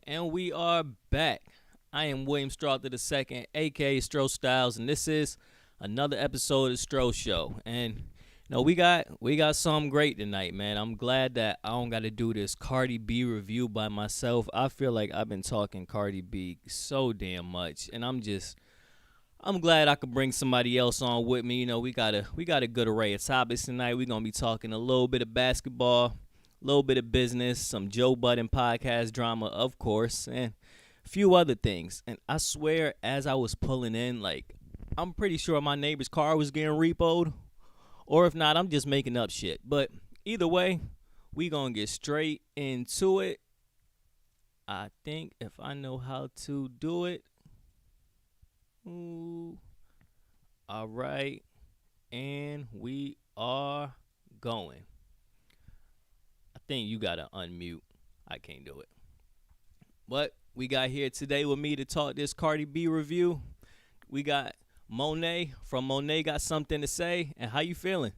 And we are back. I am William Strought II, aka Stro Styles, and this is another episode of the Stro Show. And we got something great tonight, man. I'm glad that I don't got to do this Cardi B review by myself. I feel like I've been talking Cardi B so damn much, and I'm glad I could bring somebody else on with me. We got a good array of topics tonight. We're gonna be talking a little bit of basketball, a little bit of business, some Joe Budden podcast drama, of course, and a few other things. And I swear, as I was pulling in, like, I'm pretty sure my neighbor's car was getting repoed, or if not, I'm just making up shit. But either way, we gonna get straight into it. I think if I know how to do it. Ooh. All right. And we are going. I think you got to unmute. I can't do it. But we got here today with me to talk this Cardi B review. We got Monet from Monet Got Something to Say. And how you feeling?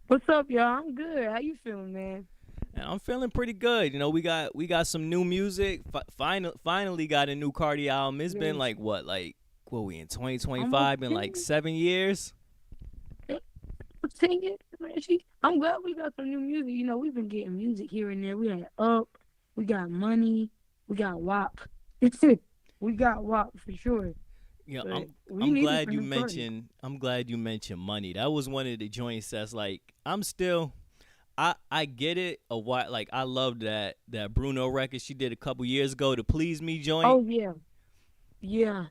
What's up, y'all? I'm good. How you feeling, man? And I'm feeling pretty good. We got some new music. Finally got a new Cardi album. It's been Yes. like what we in Almost 2025? Been like 10, 7 years. 10 years, man. I'm glad we got some new music. We've been getting music here and there. We had Up, we got Money, we got WAP. We got WAP for sure. Yeah, But I'm we I'm needed glad some you new Cardi. mentioned I'm glad you mentioned money. That was one of the joints that's like I'm still I get it a while like I love that Bruno record she did a couple years ago, the Please Me joint. Oh, yeah. Yeah.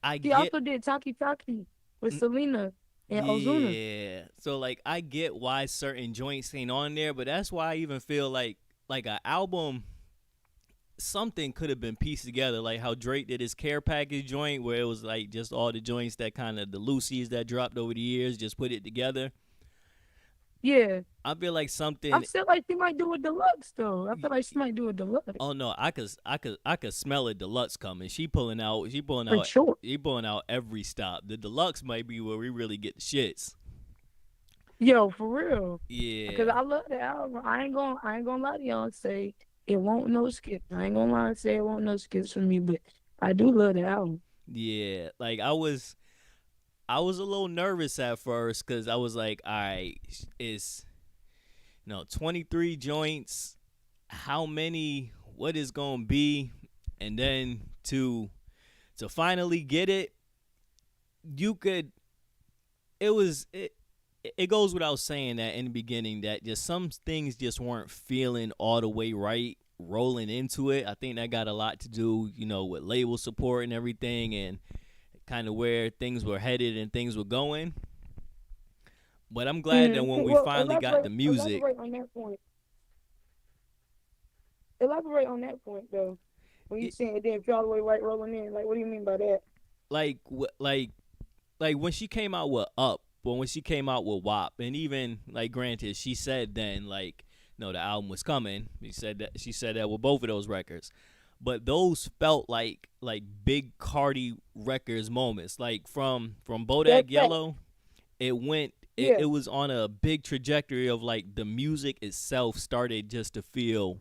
I She get also did Taki Taki with mm, Selena and Ozuna. yeah. So like I get why certain joints ain't on there, but that's why I even feel like an album something could have been pieced together, like how Drake did his care package joint, where it was like just all the joints that kind of the Lucy's that dropped over the years, just put it together. Yeah. I feel like I something. feel like she might do a deluxe, though. I feel like she might do a deluxe. Oh no, I could smell a deluxe coming. For sure. she pulling out every stop. The deluxe might be where we really get the shits. Yo, for real. Because Yeah, I love the album. I ain't gonna lie to y'all and say it won't no skips. I ain't gonna lie and say it won't no skips for me, but I do love the album. yeah. Like I was a little nervous at first because I was like, all right, it's 23 joints. How many? What is gonna be? And then to finally get it, you could. It was it goes without saying that in the beginning that just some things just weren't feeling all the way right rolling into it. I think that got a lot to do, with label support and everything and kind of where things were headed and things were going. But I'm glad that when we Well, finally got the music, elaborate on that point. Elaborate on that point though. When you it, saying it didn't feel all the way right rolling in, like what do you mean by that? like like when she came out with Up, but when she came out with WAP, and even like granted, she said then like no, the album was coming. She said that with both of those records, but those felt like big Cardi records moments. Like from Bodak That's fact. Yellow, it went. It, Yeah. it was on a big trajectory of like the music itself started just to feel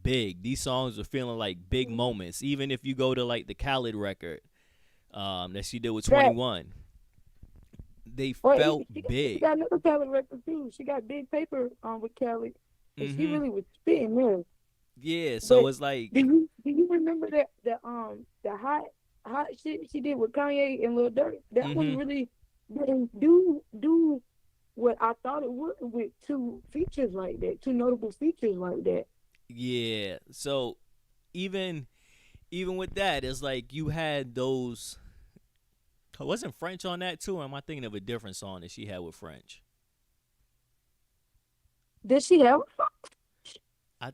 big. These songs were feeling like big moments. Even if you go to like the Khaled record, that she did with Fact. 21, they Or felt she big. got another Khaled record too. She got Big Paper with Khaled. And she Mhm. really was spitting there. Yeah. So But it's like, do you remember that the hot shit she did with Kanye and Lil Durk? That one mhm. really didn't do what I thought it would with two features like that, two notable features like that. Yeah. So even even with that, it's like you had those. Wasn't French on that too? Or am I thinking of a different song that she had with French? Did she have? I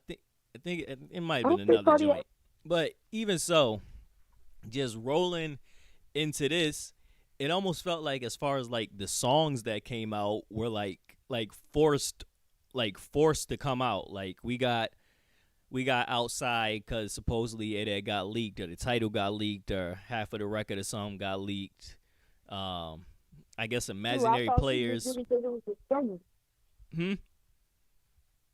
think it might have I been don't think another Cardi had. joint. But even so, just rolling into this, it almost felt like as far as like the songs that came out were like forced to come out. Like we got outside because supposedly it had got leaked or the title got leaked or half of the record or something got leaked. Um, I guess Too. I imaginary thought she just did players. it because it was the summer. Hmm.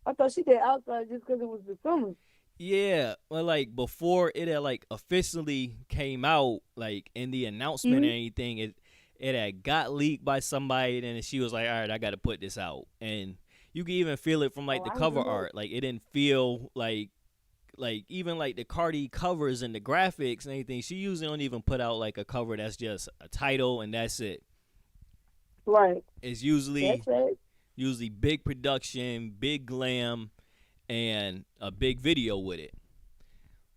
I thought she did outside just because it was the summer. Yeah, well, like before it had like officially came out, like in the announcement Hmm. or anything, it had got leaked by somebody, and then she was like, "All right, I got to put this out," and you can even feel it from Oh, like the I cover remember. art. Like it didn't feel like even like the Cardi covers and the graphics and anything. She usually don't even put out like a cover that's just a title and that's it. Right. It's That's usually it. big production, big glam, and a big video with it.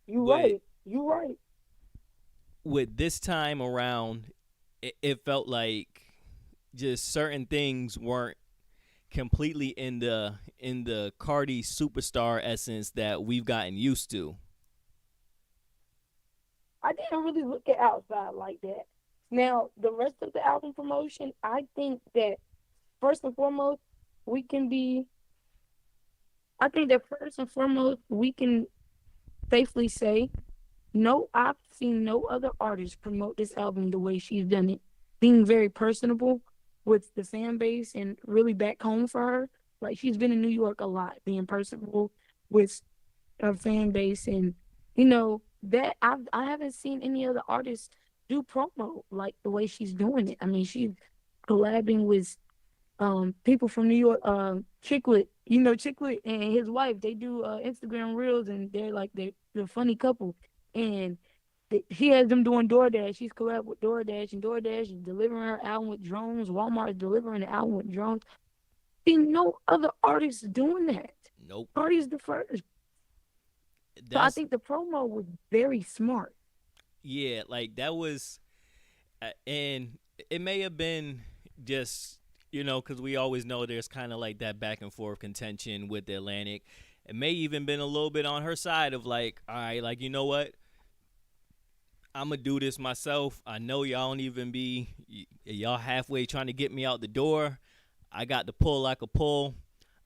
You But right. You right. with this time around, it felt like just certain things weren't completely in the Cardi superstar essence that we've gotten used to. I didn't really look at outside like that. Now, the rest of the album promotion, I think that first and foremost, we can be. I think that first and foremost, we can safely say no. I've seen no other artist promote this album the way she's done it, being very personable with the fan base and really back home for her. Like she's been in New York a lot, being personable with her fan base, and that I haven't seen any other artists do promo like the way she's doing it. I mean, she's collabing with people from New York, Chicklet, Chicklet and his wife, they do Instagram reels, and they're like they're a funny couple, and she has them doing DoorDash. She's collab with DoorDash, and DoorDash is delivering her album with drones. Walmart is delivering the album with drones. Ain't no other artists doing that. Nope. Cardi's the first. So I That's think the promo was very smart. yeah, like that was and it may have been just because we always know there's kind of like that back and forth contention with the Atlantic. It may even been a little bit on her side of like, all right, like you know what, I'm gonna do this myself. I know y'all don't even be y'all halfway trying to get me out the door. I got the pull I could pull.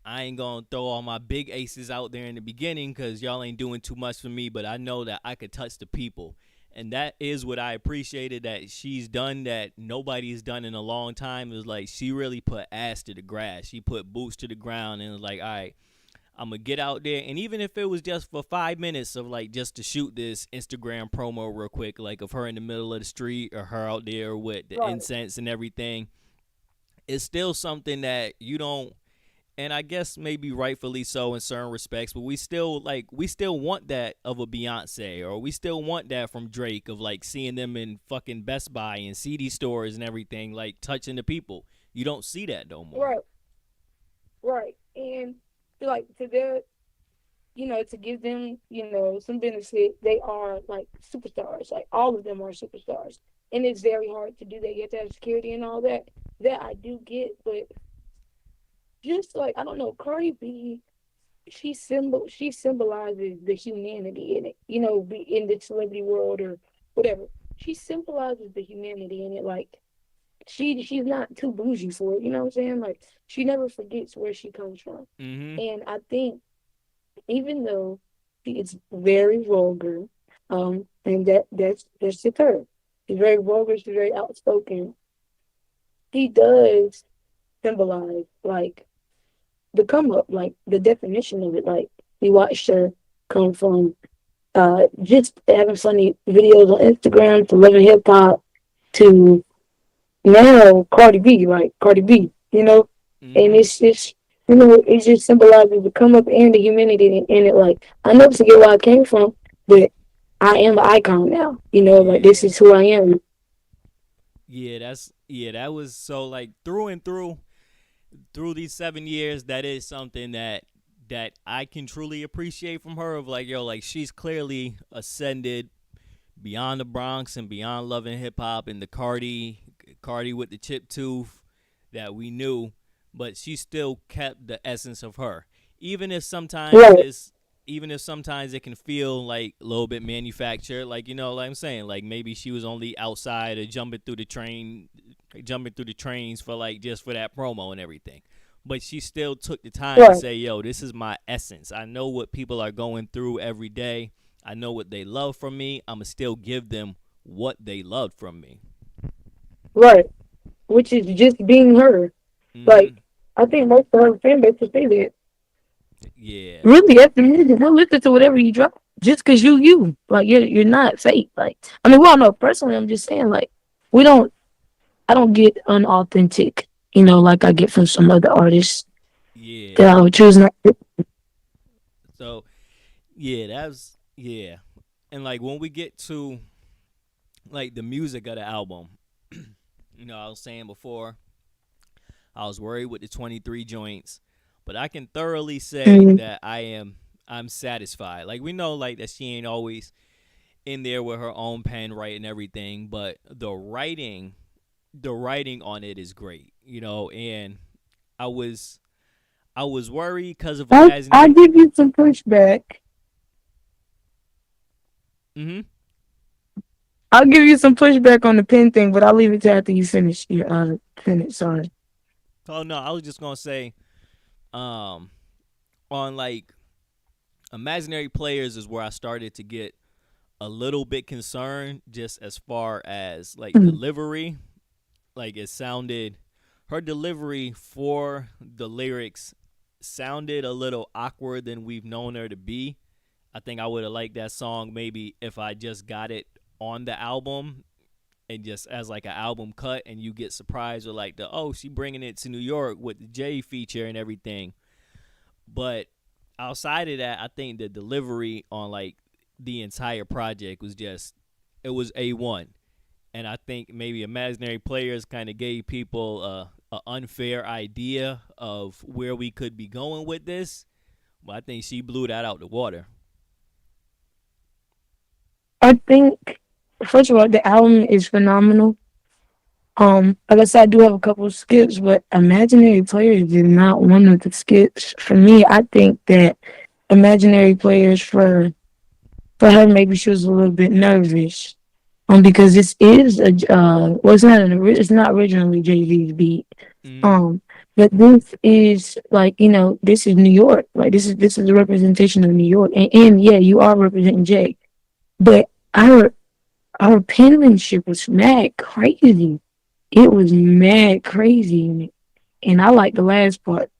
I ain't gonna throw all my big aces out there in the beginning because y'all ain't doing too much for me. But I know that I could touch the people, and that is what I appreciated that she's done that nobody's done in a long time. Is like she really put ass to the grass. She put boots to the ground and was like, all right, I'm gonna get out there, and even if it was just for 5 minutes of like just to shoot this Instagram promo real quick, like of her in the middle of the street or her out there with the Right. incense and everything, it's still something that you don't. And I guess maybe rightfully so in certain respects, but we still want that of a Beyonce, or we still want that from Drake of like seeing them in fucking Best Buy and CD stores and everything, like touching the people. You don't see that no more. Right. Right. And like to their, to give them, some benefit, they are like superstars. Like all of them are superstars. And it's very hard to do that. You have to have security and all that. That I do get, but just like I don't know, Cardi B, she symbolizes the humanity in it. Be in the celebrity world or whatever. She symbolizes the humanity in it. Like she's not too bougie for it. You know what I'm saying? Like she never forgets where she comes from. Mm-hmm. And I think even though she is very vulgar, and that's just her. She's very vulgar. She's very outspoken. He does symbolize like the come up, like the definition of it. Like we watched her come from just having funny videos on Instagram to loving hip hop to now Cardi B, like Cardi B, and Mm-hmm. it's just it just symbolizes the come up and the humanity in it. Like I never forget where I came from, but I am an icon now. Like this Yeah. is who I am. That was so like through and through these 7 years, that is something that I can truly appreciate from her. Of like, yo, like she's clearly ascended beyond the Bronx and beyond loving hip hop and the Cardi with the chip tooth that we knew, but she still kept the essence of her. Even if sometimes Right, it's even if sometimes it can feel like a little bit manufactured, like like I'm saying, like maybe she was only outside or jumping through the trains for like just for that promo and everything. But she still took the time to right, say, yo, this is my essence. I know what people are going through every day. I know what they love from me. I'ma still give them what they loved from me. right. Which is just being her. Mm-hmm. Like I think most of her fan base will say that. Yeah. Really, after music, we'll listen to whatever you drop. Just cause you, like you're not fake. Like I mean, we all know personally. I'm just saying, like we don't. I don't get unauthentic. Like I get from some other artists that Yeah. I would choose not. So yeah, that's yeah. And like when we get to like the music of the album, I was saying before, I was worried with the 23 joints, but I can thoroughly say Mm, that I'm satisfied. Like we know like that she ain't always in there with her own pen writing everything, but the writing on it is great, and I was I was worried because of I imaginary. give you some pushback. Mhm. I'll give you some pushback on the pen thing, but I'll leave it to after you finish your finish. Sorry. Oh no, I was just gonna say, um, on like imaginary players is where I started to get a little bit concerned, just as far as like Mm. delivery. Like her delivery for the lyrics sounded a little awkward than we've known her to be. I think I would have liked that song maybe if I just got it on the album and just as like an album cut, and you get surprised with like she bringing it to New York with the J feature and everything. But outside of that, I think the delivery on like the entire project was just it was A1. And I think maybe imaginary players kind of gave people a unfair idea of where we could be going with this. But I think she blew that out the water. I think first of all, the album is phenomenal. Like I said, I do have a couple of skits, but Imaginary Players did not one of the skits. For me, I think that Imaginary Players for her maybe she was a little bit nervous. Because this is well, it's not originally Jay Z's beat. Mm-hmm. Um, but this is like this is New York. Like this is a representation of New York, and yeah, you are representing Jay, but our penmanship was mad crazy. It was mad crazy, and I like the last part.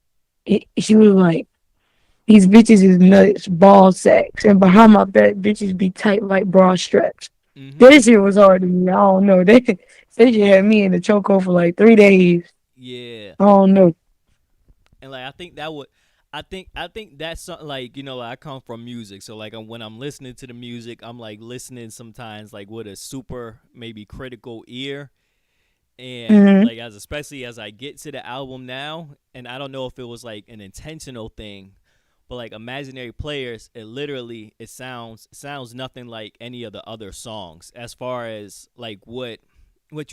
She was like, "These bitches is nuts, ball sacks, and behind my back, bitches be tight like bra straps." Mm-hmm. That shit was hard to me. I don't know. They just had me in the chokehold for like 3 days. Yeah. I don't know. And like I think that would I think that's something like like, I come from music, so like when I'm listening to the music, I'm like listening sometimes like with a super maybe critical ear. And Hmm. like as especially as I get to the album now, and I don't know if it was like an intentional thing, but like imaginary players, it sounds nothing like any of the other songs as far as like what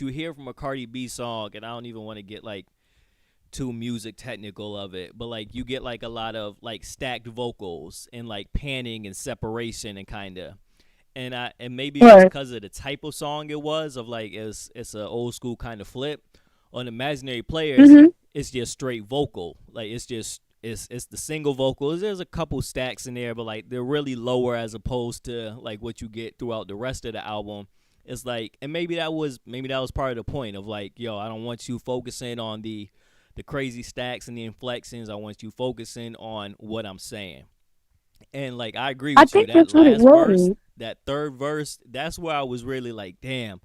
you hear from a Cardi B song. And I don't even want to get like too music technical of it, but like you get like a lot of like stacked vocals and like panning and separation and kind of, and maybe it was Right. because of the type of song it was, of like it's an old school kind of flip. On imaginary players, Hmm. it's just straight vocal, like it's the single vocals. There's a couple stacks in there, but like they're really lower as opposed to like what you get throughout the rest of the album. It's like, and maybe that was part of the point of like, yo, I don't want you focusing on the crazy stacks and the inflections. I want you focusing on what I'm saying. And like I agree I with you. think That that's what it last verse, was. that third verse, that's where I was really like, damn.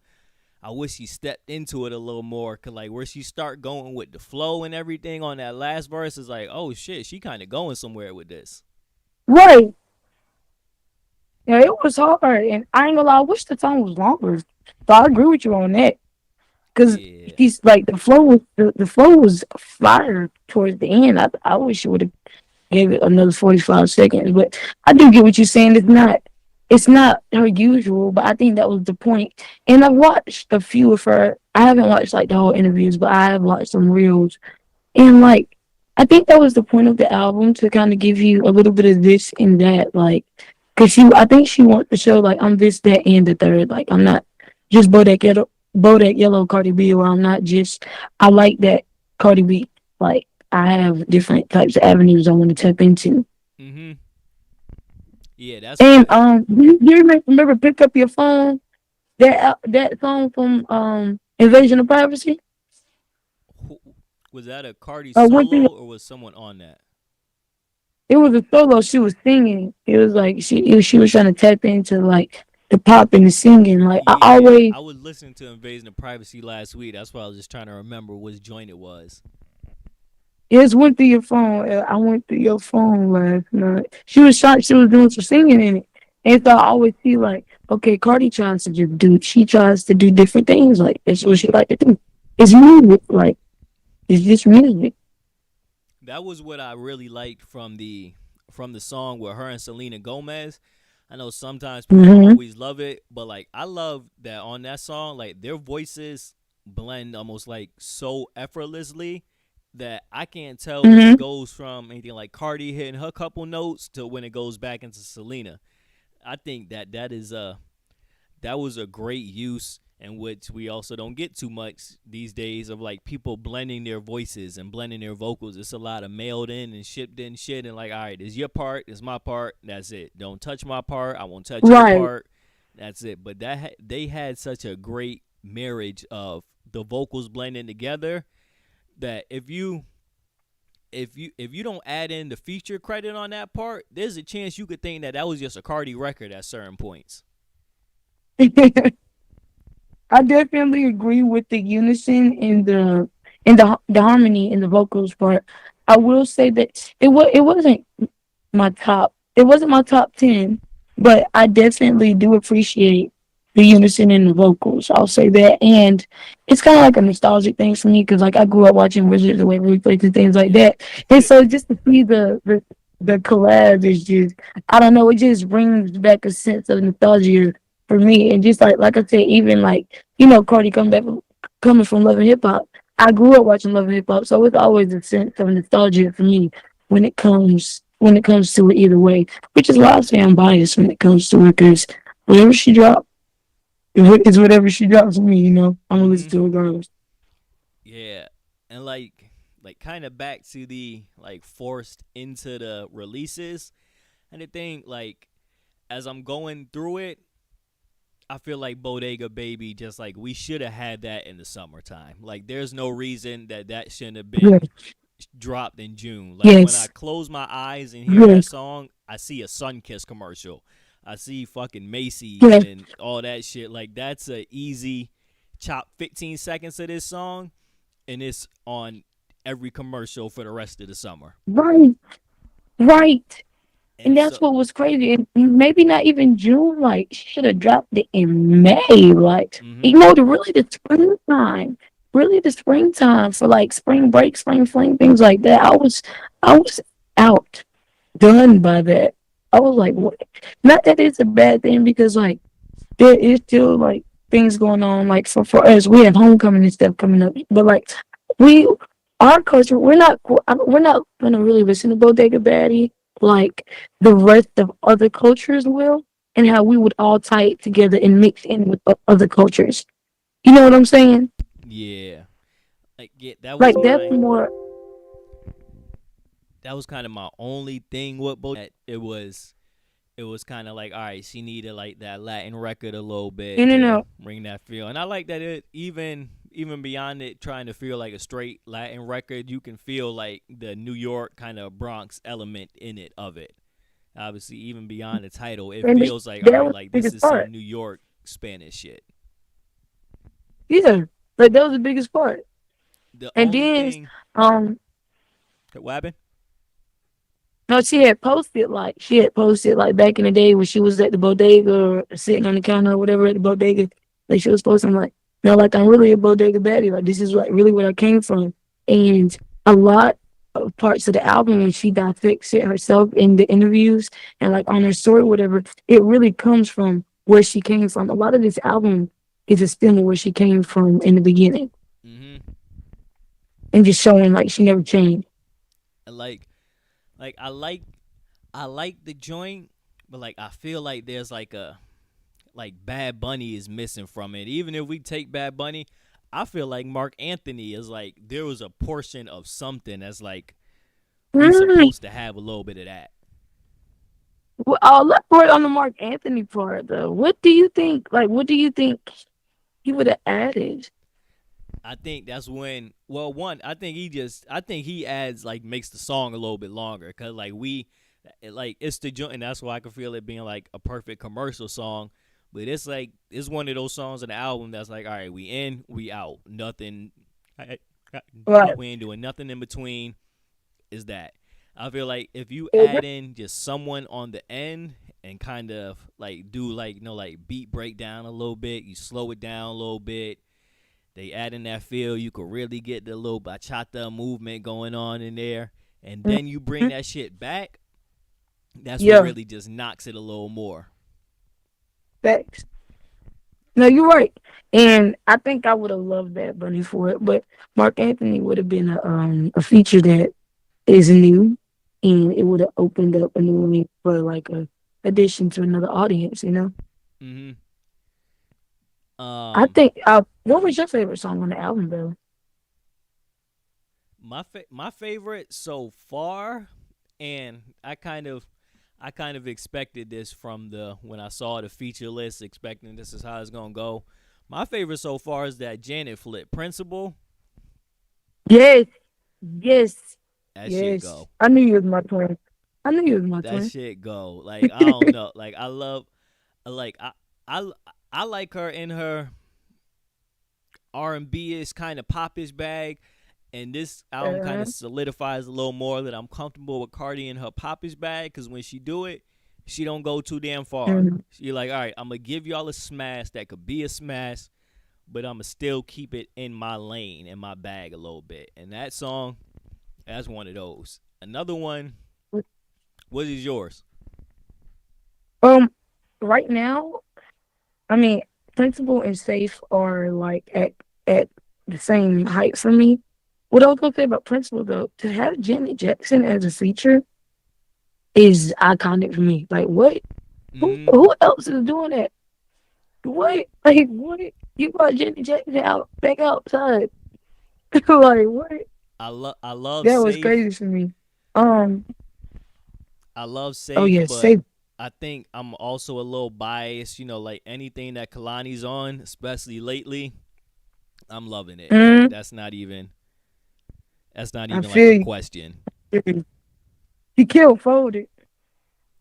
I wish she stepped into it a little more, cause like where she start going with the flow and everything on that last verse is like, oh shit, she kind of going somewhere with this. Right. Yeah, it was hard, and I ain't gonna lie. I wish the song was longer. So I agree with you on that. Cause Yeah. he's like the flow was fire towards the end. I wish it would have gave it another 45 seconds. But I do get what you're saying. It's not her usual, but I think that was the point. And I've watched a few of her. I haven't watched like the whole interviews, but I have watched some reels. And like I think that was the point of the album, to kind of give you a little bit of this and that, like, cause I think she wants to show like I'm this, that, and the third. Like I'm not just Bodak Yellow Cardi B, or I'm not just I like that Cardi B. Like I have different types of avenues I want to tap into. Mhm. Yeah, that's And what. do you remember Pick Up Your Phone? That song from Invasion of Privacy. who- Was that a Cardi One thing solo or was someone on that? it was a solo she was singing. It was like she was trying to tap into like the pop and the singing. Like I Yeah, always I was listening to Invasion of Privacy last week. That's why I was just trying to remember which joint it was. just went through your phone. I went through your phone last night. She was shot. She was doing some singing in it, and so I always see like, okay, Cardi tries to just do. She tries to do different things. Like that's what she like to do. It's music. Like it's just music. That was what I really liked from the song with her and Selena Gomez. I know sometimes people don't Hmm. always love it, but like I love that on that song, like their voices blend almost like so effortlessly that I can't tell when it Hmm. goes from anything like Cardi hitting her couple notes to when it goes back into Selena. I think that that was a great use in which we also don't get too much these days of like people blending their voices and blending their vocals. It's a lot of mailed in and shipped in shit and like, all right, it's your part, it's my part, that's it. Don't touch my part, I won't touch your Right. part, that's it. But they had such a great marriage of the vocals blending together that if you don't add in the feature credit on that part, there's a chance you could think that that was just a Cardi record at certain points. I definitely agree with the unison and the harmony in the vocals part. I will say that it wasn't my top 10, but I definitely do appreciate the unison in the vocals. I'll say that, and it's kind of like a nostalgic thing for me because like I grew up watching Wizards of Waverly Place and things like Yeah. that, and so just to see the collab is just, I don't know, it just brings back a sense of nostalgia for me, and just like I said, even like Cardi coming from Love and Hip Hop. I grew up watching Love and Hip Hop, so it's always a sense of nostalgia for me when it comes to it either way. Which is why I say I'm biased when it comes to it, because whatever she drops is whatever she drops for me. I'm gonna listen Mm-hmm. to it regardless. Yeah, and like kind of back to the like forced into the releases, and the thing like as I'm going through it, I feel like Bodega Baby just like we should have had that in the summertime. Like there's no reason that that shouldn't have been Yes, dropped in June. Like when I yes, close my eyes and hear that yes, song, I see a Sunkiss commercial. I see fucking Macy's yes. and all that shit. Like that's a easy chop 15 seconds of this song and it's on every commercial for the rest of the summer. Right, right. And And that's so, what was crazy. And maybe not even June. Like she should have dropped it in May. Like mm-hmm, really the springtime for like spring break, spring fling, things like that. I was out, done by that. I was like, what? Not that it's a bad thing because like there is still like things going on. Like for us, we have homecoming and stuff coming up. But like we, our culture, we're not gonna really listen to Bodega Baddie like the rest of other cultures will, and how we would all tie it together and mix in with other cultures. You know what I'm saying? yeah, like yeah, Like that's more. that was kind of my only thing with Bo. It was kind of like all right, she needed like that Latin record a little No, bit no, to no. bring that feel, and I like that it even beyond it trying to feel like a straight Latin record, you can feel like the New York kind of Bronx element in it of it. Obviously, even beyond the title, it And feels like all that right, was like the this biggest is some part. New York Spanish shit. Yeah, like that was the biggest part. The And only then, thing, um, what happened? no, she had posted like back in the day when she was at the bodega or sitting on the counter or whatever at the bodega. Like she was posting like, like I'm really a bodega baddie. Like this is like really where I came from. And a lot of parts of the album when she dissects it herself in the interviews and like on her story, whatever, it really comes from where she came from. A lot of this album is a stem of where she came from in the beginning Mm-hmm. and just showing like she never changed. Like, like I like the joint, but like I feel like there's like a like Bad Bunny is missing from it. Even if we take Bad Bunny, I feel like Mark Anthony is like there was a portion of something that's like we Mm. supposed to have a little bit of that. Well, let's work on the Mark Anthony part though. What do you think? Like, what do you think he would have added? I think that's when I think he adds like makes the song a little bit longer cuz like Like it's the joint, and that's why I can feel it being like a perfect commercial song. But it's like it's one of those songs on the album that's like, all right, we in, we out, nothing. I, I, Right. we ain't doing nothing in between. Is that I feel like if you It, add in just someone on the end and kind of like do like like beat breakdown a little bit, you slow it down a little bit. They add in that feel, you could really get the little bachata movement going on in there, and then you bring Mhm. that shit back. That's what Yeah, really just knocks it a little more. facts. No, you're right. And I think I would have loved Bad Bunny for it, but Mark Anthony would have been a feature that is new, and it would have opened up a new lane for like a addition to another audience. You know, hmm I Um, think. What was your favorite song on the album, though? my favorite so far, and I kind of expected this from the when I saw the feature list, expecting this is how it's gonna go. My favorite so far is that Janet Flip Principle. Yes, yes, That shit yes. go. I knew you was my twin. I knew you was my That twin. shit go. Like I don't know. Like I love. Like I I like her in her R&B ish kind of popish bag, and this album kind uh, of solidifies a little more that I'm comfortable with Cardi in her popish bag because when she do it, she don't go too damn far. mm, She like, all right, I'm gonna give y'all a smash that could be a smash, but I'm gonna still keep it in my lane, in my bag a little bit. And that song, that's one of those. Another one, what is yours? um, right now, I mean, Principal and Safe are like at the same height for me. What I was gonna say about Principal though, to have Janet Jackson as a feature is iconic for me. Like, what? Mm-hmm. Who else is doing that? What? Like, what? You brought Janet Jackson out back outside? Like, what? I love That was Safe. crazy for me. Um. I love Oh Safe, yeah, but Safe. I think I'm also a little biased. Like anything that Kalani's on, especially lately, I'm loving it. Mm, That's not I even like a feel question. you. He killed Folded.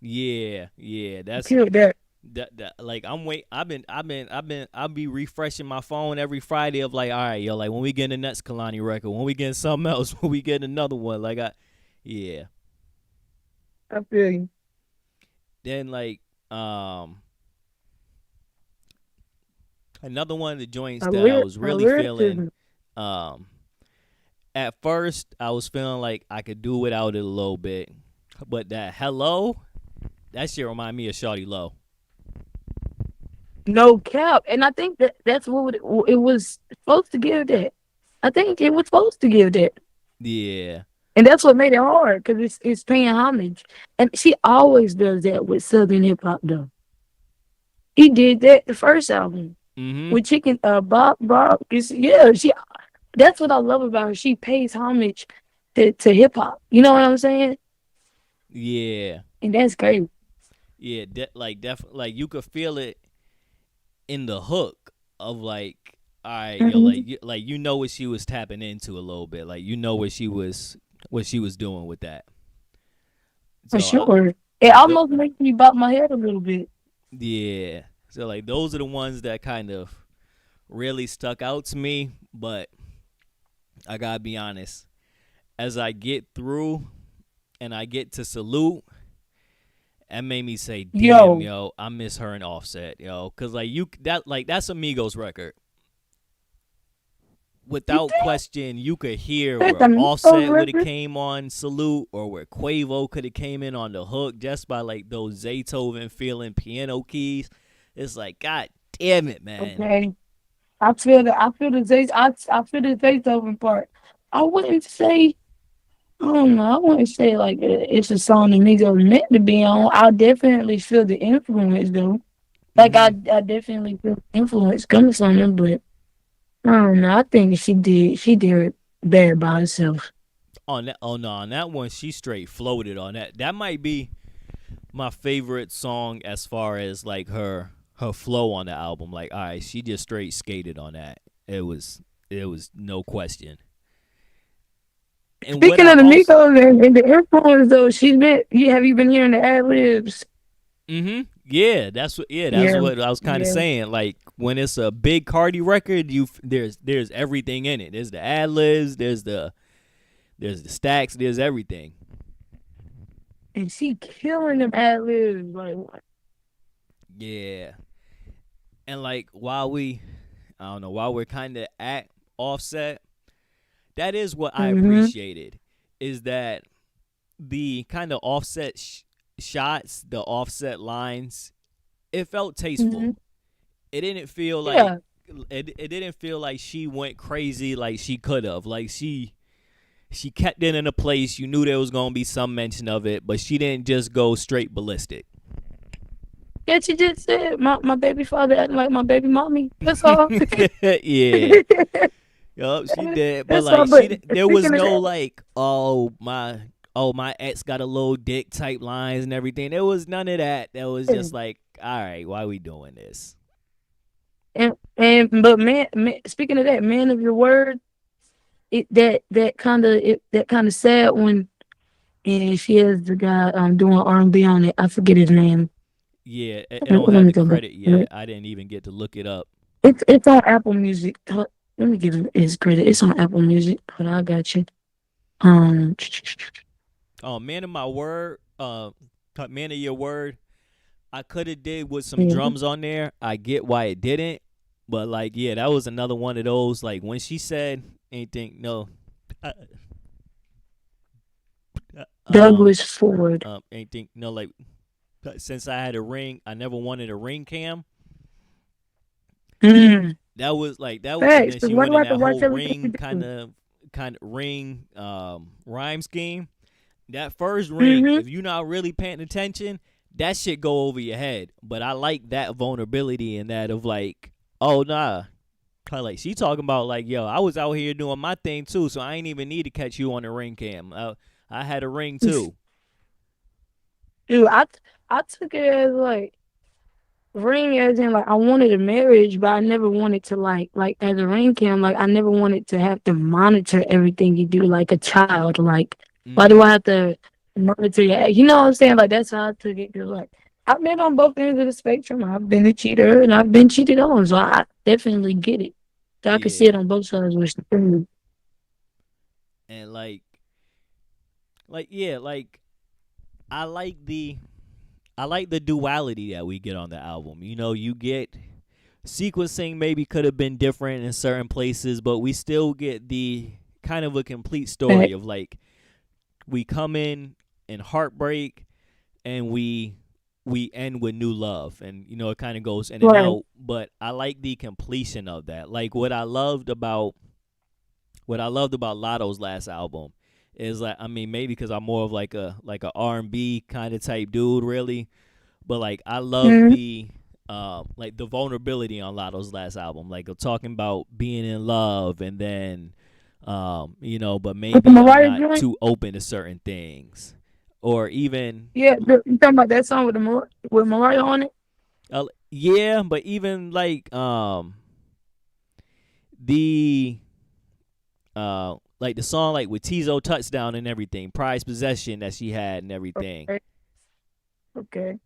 Yeah, yeah. He That's killed that. that. Like I'll be refreshing my phone every Friday of like, all right, yo, like when we get the next Kalani record, when we get something else, when we get another one, yeah. I feel you. Then another one of the joints that I was Her really feeling. lyricism. Um, at first, I was feeling like I could do without it a little bit, but that hello, that shit remind me of Shawty Low. No cap. And I think that's what it was supposed to give that. I think it was supposed to give that. Yeah. And that's what made it hard because it's paying homage. And she always does that with Southern hip hop though. He did that the first album Mm-hmm. with Chicken Bob. Yeah, she that's what I love about her. She pays homage to hip hop. You know what I'm saying? Yeah. And that's great. Yeah. Like definitely, like you could feel it in the hook of like, all right, yo, Hmm. like you know what she was tapping into a little bit. Like you know what she was doing with that. For So I, sure. It th- almost makes me bop my head a little bit. yeah. So like those are the ones that kind of really stuck out to me. But I gotta be honest, as I get through and I get to salute, that made me say, "Damn, Yo, yo, I miss her and Offset, yo." Cause that's Amigos record. you Without think question, you could hear that's where a Migos Offset would have record? came on salute, or where Quavo could have came in on the hook just by like those Zaytoven feeling piano keys. It's like, God damn it, man. Okay. I feel the I feel the Zaytoven part. I wouldn't say I don't know. I wouldn't say like it's a song that Migos meant to be on. I definitely feel the influence though. Like Mm-hmm. I definitely feel the influence coming from them, but I don't know. I think she did it better by herself. On that, oh no, on that one, she straight floated on that. That might be my favorite song as far as like her flow on the album. Like, all right, she just straight skated on that. It was no question. And what Speaking I of the also Migos and the influence though, have you been hearing the ad libs? yeah, that's Yeah, what I was kind of yeah. saying. Like when it's a big Cardi record, there's everything in it. There's the ad libs, there's the stacks, there's everything. And she killing them ad libs. Like, Yeah. And like I don't know, while we're kind of at Offset, that is what I mm-hmm, appreciated is that the kind of Offset shots, the Offset lines, it felt mm-hmm. tasteful. It didn't feel like Yeah. it didn't feel like she went crazy like she could have. Like she kept it in a place you knew there was gonna be some mention of it, but she didn't just go straight ballistic. Yeah, she just said my baby father acting like my baby mommy. That's all. Yeah, yup, she did. But That's all. like But there was speaking of no that, like, oh my ex got a little dick type lines and everything. There was none of that. That was just like, all right, why are we doing this? but man, speaking of that, man of your word, that kind of sad when and she has the guy doing R&B on it. I forget his name. Yeah, it Let don't me have the go back. credit yet. I didn't even get to look it up. It's on Apple Music. Let me give him his credit. It's on Apple Music. Hold on, I got you. Um, Oh, man of my word, man of your word. I could have did with some yeah. drums on there. I get why it didn't, but like, yeah, that was another one of those. Like when she said anything, no, uh, Douglas Ford. anything, no, like since I had a ring, I never wanted a ring cam. Mm. That was like that, and Thanks. then Because she why went do I in have to that watch whole everything you ring do? kind of ring rhyme scheme. That first ring, Mm-hmm. if you're not really paying attention, that shit go over your head. But I like that vulnerability and that of like, oh nah, like she talking about like, yo, I was out here doing my thing too, so I ain't even need to catch you on the ring cam. I had a ring too. Dude, I took it as like ring as in like I wanted a marriage, but I never wanted to like as a ring cam, like I never wanted to have to monitor everything you do like a child. Like why do Mm-hmm. I have to monitor your you know what I'm saying? Like that's how I took it. Cause like I've been on both ends of the spectrum. I've been a cheater and I've been cheated on, so I definitely get it. So I can see it Yeah, on both sides, which is true. and yeah, like I like the I like the duality that we get on the album. You know, you get sequencing maybe could have been different in certain places, but we still get the kind of a complete story Fact. of like we come in heartbreak and we end with new love, and you know it kind of goes in and Right. out, but I like the completion of that. Like what I loved about Lotto's last album is like, I mean, maybe because I'm more of like a R&B kind of type dude really, but like I love Mm-hmm. the like the vulnerability on Lotto's last album, like talking about being in love and then you know, but With the maybe I'm Mariah not joint, too open to certain things, or even yeah, you talking about that song with with Mariah on it? yeah, but even the like the song like with Tizo Touchdown and everything, Prize Possession that she had and everything. Okay. Okay.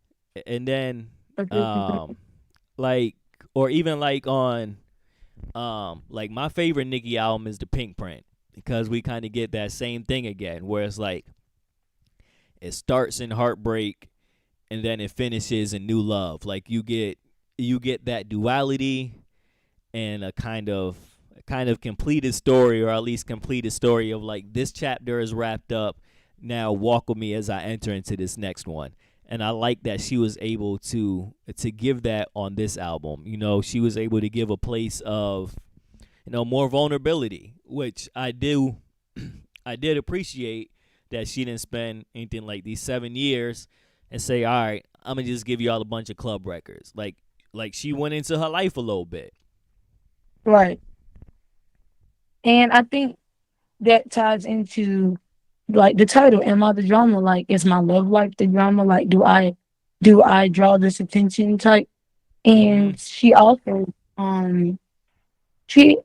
And then Okay. um like or even like on like my favorite Nicki album is the Pink Print, because we kind of get that same thing again where it's like it starts in heartbreak and then it finishes in new love. Like you get that duality and a kind of completed story, or at least completed story of like this chapter is wrapped up. Now walk with me as I enter into this next one. And I like that she was able to give that on this album. You know, she was able to give a place of, you know, more vulnerability, which I did appreciate that she didn't spend anything like these 7 years and say, all right, I'm gonna just give you all a bunch of club records. Like she went into her life a little bit. Right. And I think that ties into like the title, Am I the Drama? Like, is my love life the drama? Like, do I draw this attention type? Mm-hmm. And she also she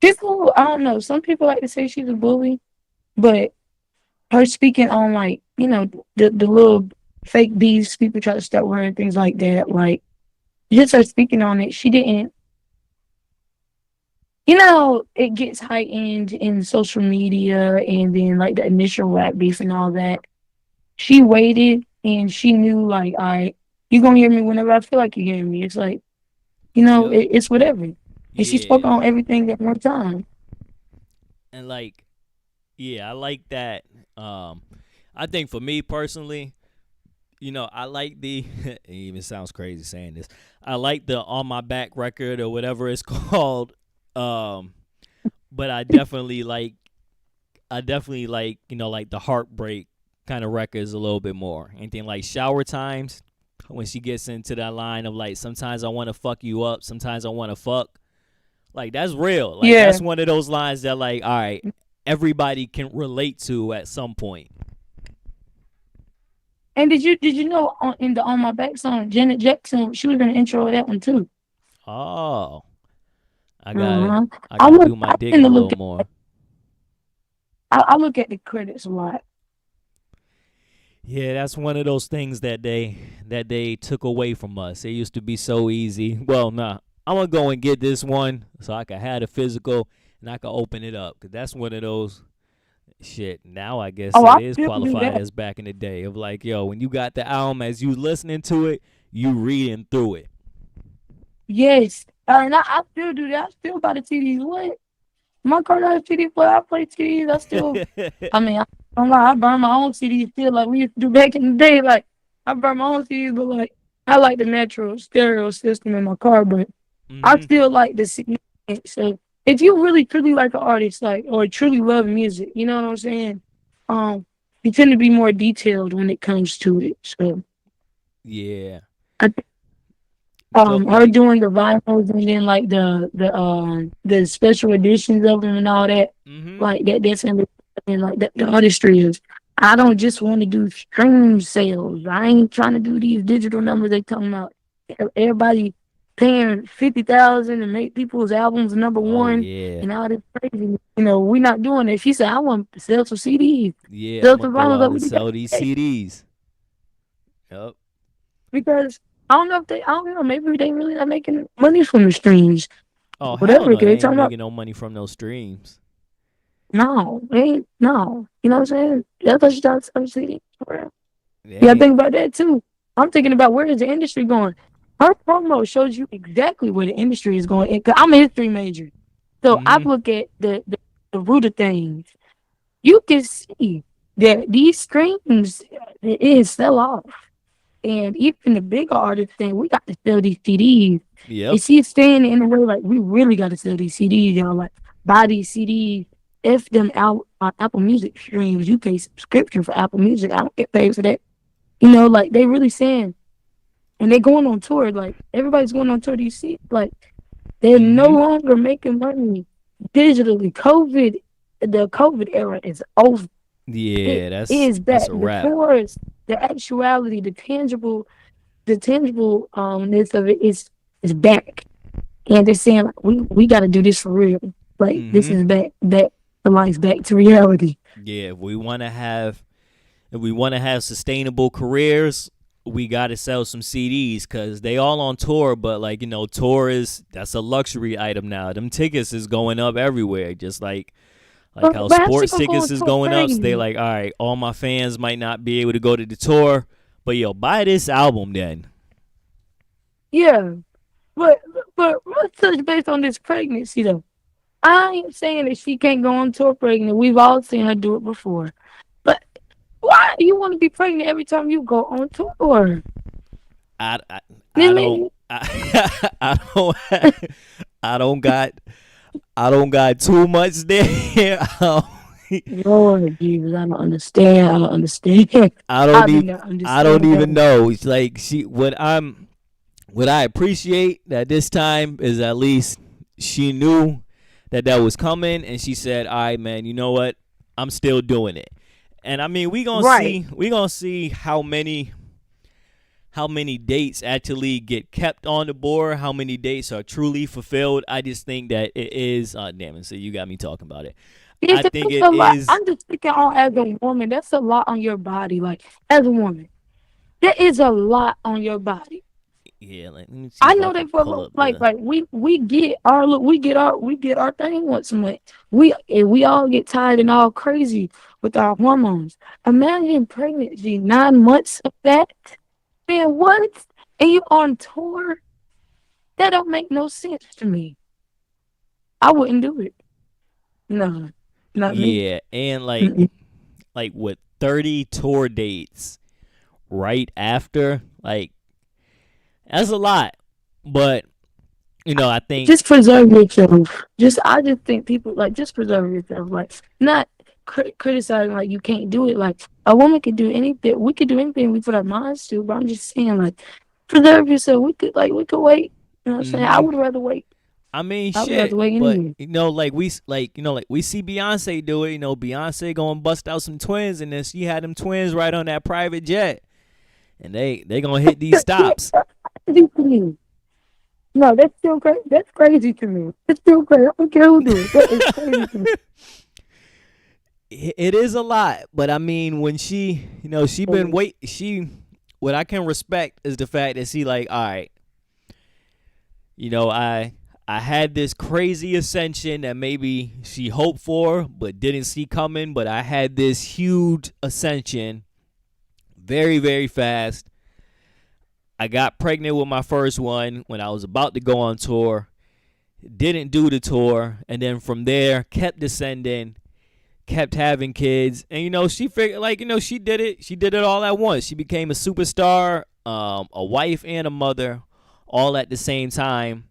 people I don't know, some people like to say she's a bully. But her speaking on like, the little fake beefs people try to start with her and things like that, like just her speaking on it, she didn't. It gets heightened in social media and then like the initial rap beef and all that. She waited and she knew like, all right, you gonna hear me whenever I feel like you hear me. It's like, Yep. it's whatever. And she spoke Yeah. on everything at one time. And like, yeah, I like that. Um, I think for me personally, I like the. It even sounds crazy saying this. I like the on my back record or whatever it's called. Um, but I definitely like like the heartbreak kind of records a little bit more. Anything like shower times when she gets into that line of like sometimes I want to fuck you up, sometimes I want to fuck. Like that's real. Like Yeah. that's one of those lines that like all right, everybody can relate to at some point. And did you know in the On My Back song, Janet Jackson, she was in the intro of that one too. Oh, I gotta Uh-huh. I I gotta look do my I tend digging to a look little at more. I look at the credits a lot. Yeah, that's one of those things that they took away from us. It used to be so easy. Well, nah, I'm gonna go and get this one so I can have the physical and I can open it up because that's one of those shit. Now I guess Oh, it I is still do qualified that. as back in the day of like, yo, when you got the album as you listening to it, you reading through it. Yes. And I still do that. I still buy the CDs. What? My car got a CD player. I play CDs. I mean, I don't lie. I burn my own CDs still like we used to do back in the day. Like, I burn my own CDs, but like, I like the natural stereo system in my car, but I Mhm. still like the CD. So, if you really truly like an artist, like, or truly love music, you know what I'm saying? Um, you tend to be more detailed when it comes to it. So, Yeah. I So her like, doing the vinyls and then like the special editions of them and all that, mhm. like that's in like the artistry is. I don't just want to do stream sales. I ain't trying to do these digital numbers they talking about. Everybody paying 50,000 to make people's albums number Oh one yeah. and all this crazy. We not doing that. She said, I want to sell some CDs, Yeah, I'm sell gonna some go vinyls out that and we sell these got. CDs. Yep. Because I don't know if I don't know, maybe they really not making money from the streams. Oh hell Whatever, no, cause they they ain't talking about making no money from those streams. no, they ain't no. You know what I'm saying? That's what you thought some CD. They Yeah, ain't. think about that too. I'm thinking about where is the industry going. Her promo shows you exactly where the industry is going. 'Cause I'm a history major, so I Mhm. look at the root of things. You can see that these screens it is sell off. And even the bigger artists saying we got to sell these CDs. Yep. And she's saying it in a way like we really got to sell these CDs, y'all. Like buy these CDs. If them out on Apple Music streams, you pay subscription for Apple Music. I don't get paid for that. Like they really saying, and they going on tour. Like everybody's going on tour. Do you see? Like they're no Mhm. longer making money digitally. The COVID era is over. It Yeah, that's is that's back. a The wrap. tours, the actuality, the tangible ness of it is back. And they're saying like, we got to do this for real. Like this Mhm. is back to life, back to reality. Yeah, if we want to have sustainable careers, we got to sell some CDs cuz they all on tour, but like, tour is that's a luxury item now. Them tickets is going up everywhere, just like how But how's she sports gonna go on tickets is tour going up. So they pregnant? like, all right, all my fans might not be able to go to the tour, but yo, buy this album then. Yeah, but let's touch base on this pregnancy though. I ain't saying that she can't go on tour pregnant. We've all seen her do it before. But why do you want to be pregnant every time you go on tour? I I, I I don't mean, I don't I don't got I don't got too much there. Lord Jesus, I don't understand. I don't understand. I I don't do even not I don't understand even that. know. It's like what I appreciate at this time is at least she knew that was coming and she said, "All right, man, you know what? I'm still doing it." And I mean, Right. we going to see how many dates actually get kept on the board, how many dates are truly fulfilled. I just think that it is damn it, so you got me talking about it. It's, I think it's it a lot. is. I'm just speaking on as a woman. That's a lot on your body. Like as a woman, that is a lot on your body. Yeah, like, let me see I if I know can that for pull up like the. like we get our look, we get our thing once a month. We all get tired and all crazy with our hormones. Imagine pregnancy, 9 months of that. Man, what? And you on tour? That don't make no sense to me. I wouldn't do it. No, not me. Yeah, and Mm-mm. like with 30 tour dates right after, like that's a lot. But I think. Just preserve yourself. I just think people like just preserve yourself. Like not criticizing like you can't do it. Like a woman could do anything. We could do anything we put our minds to. But I'm just saying like preserve yourself. We could wait. You know what I'm saying? I Hmm. would rather wait. I mean, I would rather shit. wait But anyway. like we see Beyonce do it. Beyonce going bust out some twins, and then she had them twins right on that private jet, and they gonna hit these stops. Crazy to me. No, that's still crazy. That's crazy to me. It's still crazy. I don't care who do it. That is crazy to me. It is a lot, but I mean, when she been Mm. wait she what I can respect is the fact that she like, all right, I had this crazy ascension that maybe she hoped for but didn't see coming, but I had this huge ascension very, very fast. I got pregnant with my first one when I was about to go on tour, didn't do the tour, and then from there kept descending, kept having kids, and she figured, like, she did it. She did it all at once. She became a superstar, a wife and a mother, all at the same time.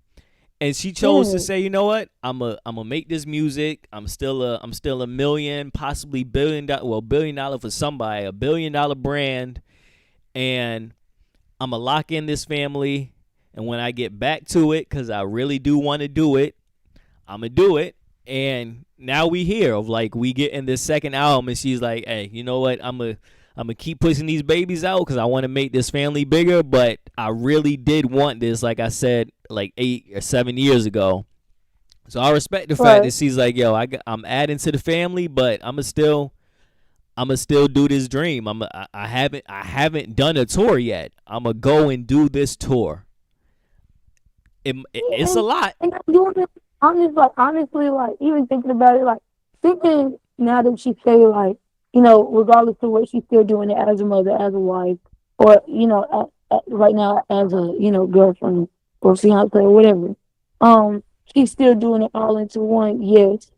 And she chose to Yeah. say, you know what, I'm a make this music. I'm still a million, possibly $1 billion, well, $1 billion for somebody, $1 billion brand, and I'm gonna lock in this family. And when I get back to it, because I really do want to do it, I'm gonna do it. And now we hear of, like, we get in this second album, and she's like, hey, you know what, I'm gonna keep pushing these babies out because I want to make this family bigger. But I really did want this, like I said, like 8 or 7 years ago. So I respect the fact Right. that she's like, yo, I'm adding to the family, but I'm gonna still do this dream. I haven't done a tour yet. I'm gonna go and do this tour. It's a And, lot. and I'm doing it. I'm just like honestly, like even thinking about it, like thinking now that she say like, regardless of what she's still doing it as a mother, as a wife, or right now as a girlfriend or fiance or whatever. She's still doing it all into one. Yes,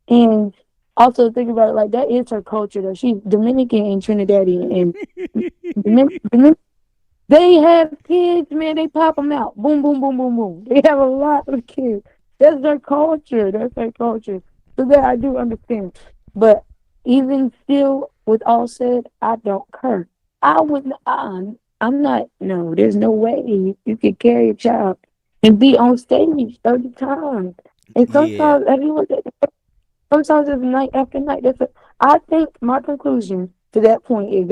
and also think about it like that is her culture though. She's Dominican and Trinidadian, and they have kids, man. They pop them out. Boom, boom, boom, boom, boom. They have a lot of kids. That's their culture. That's their culture. So that I do understand. But even still, with all said, I don't care. I wouldn't. I'm not. No, there's no way you can carry a child and be on stage 30 times. And Yeah. sometimes, have you looked at? Sometimes it's night after night. I think my conclusion to that point is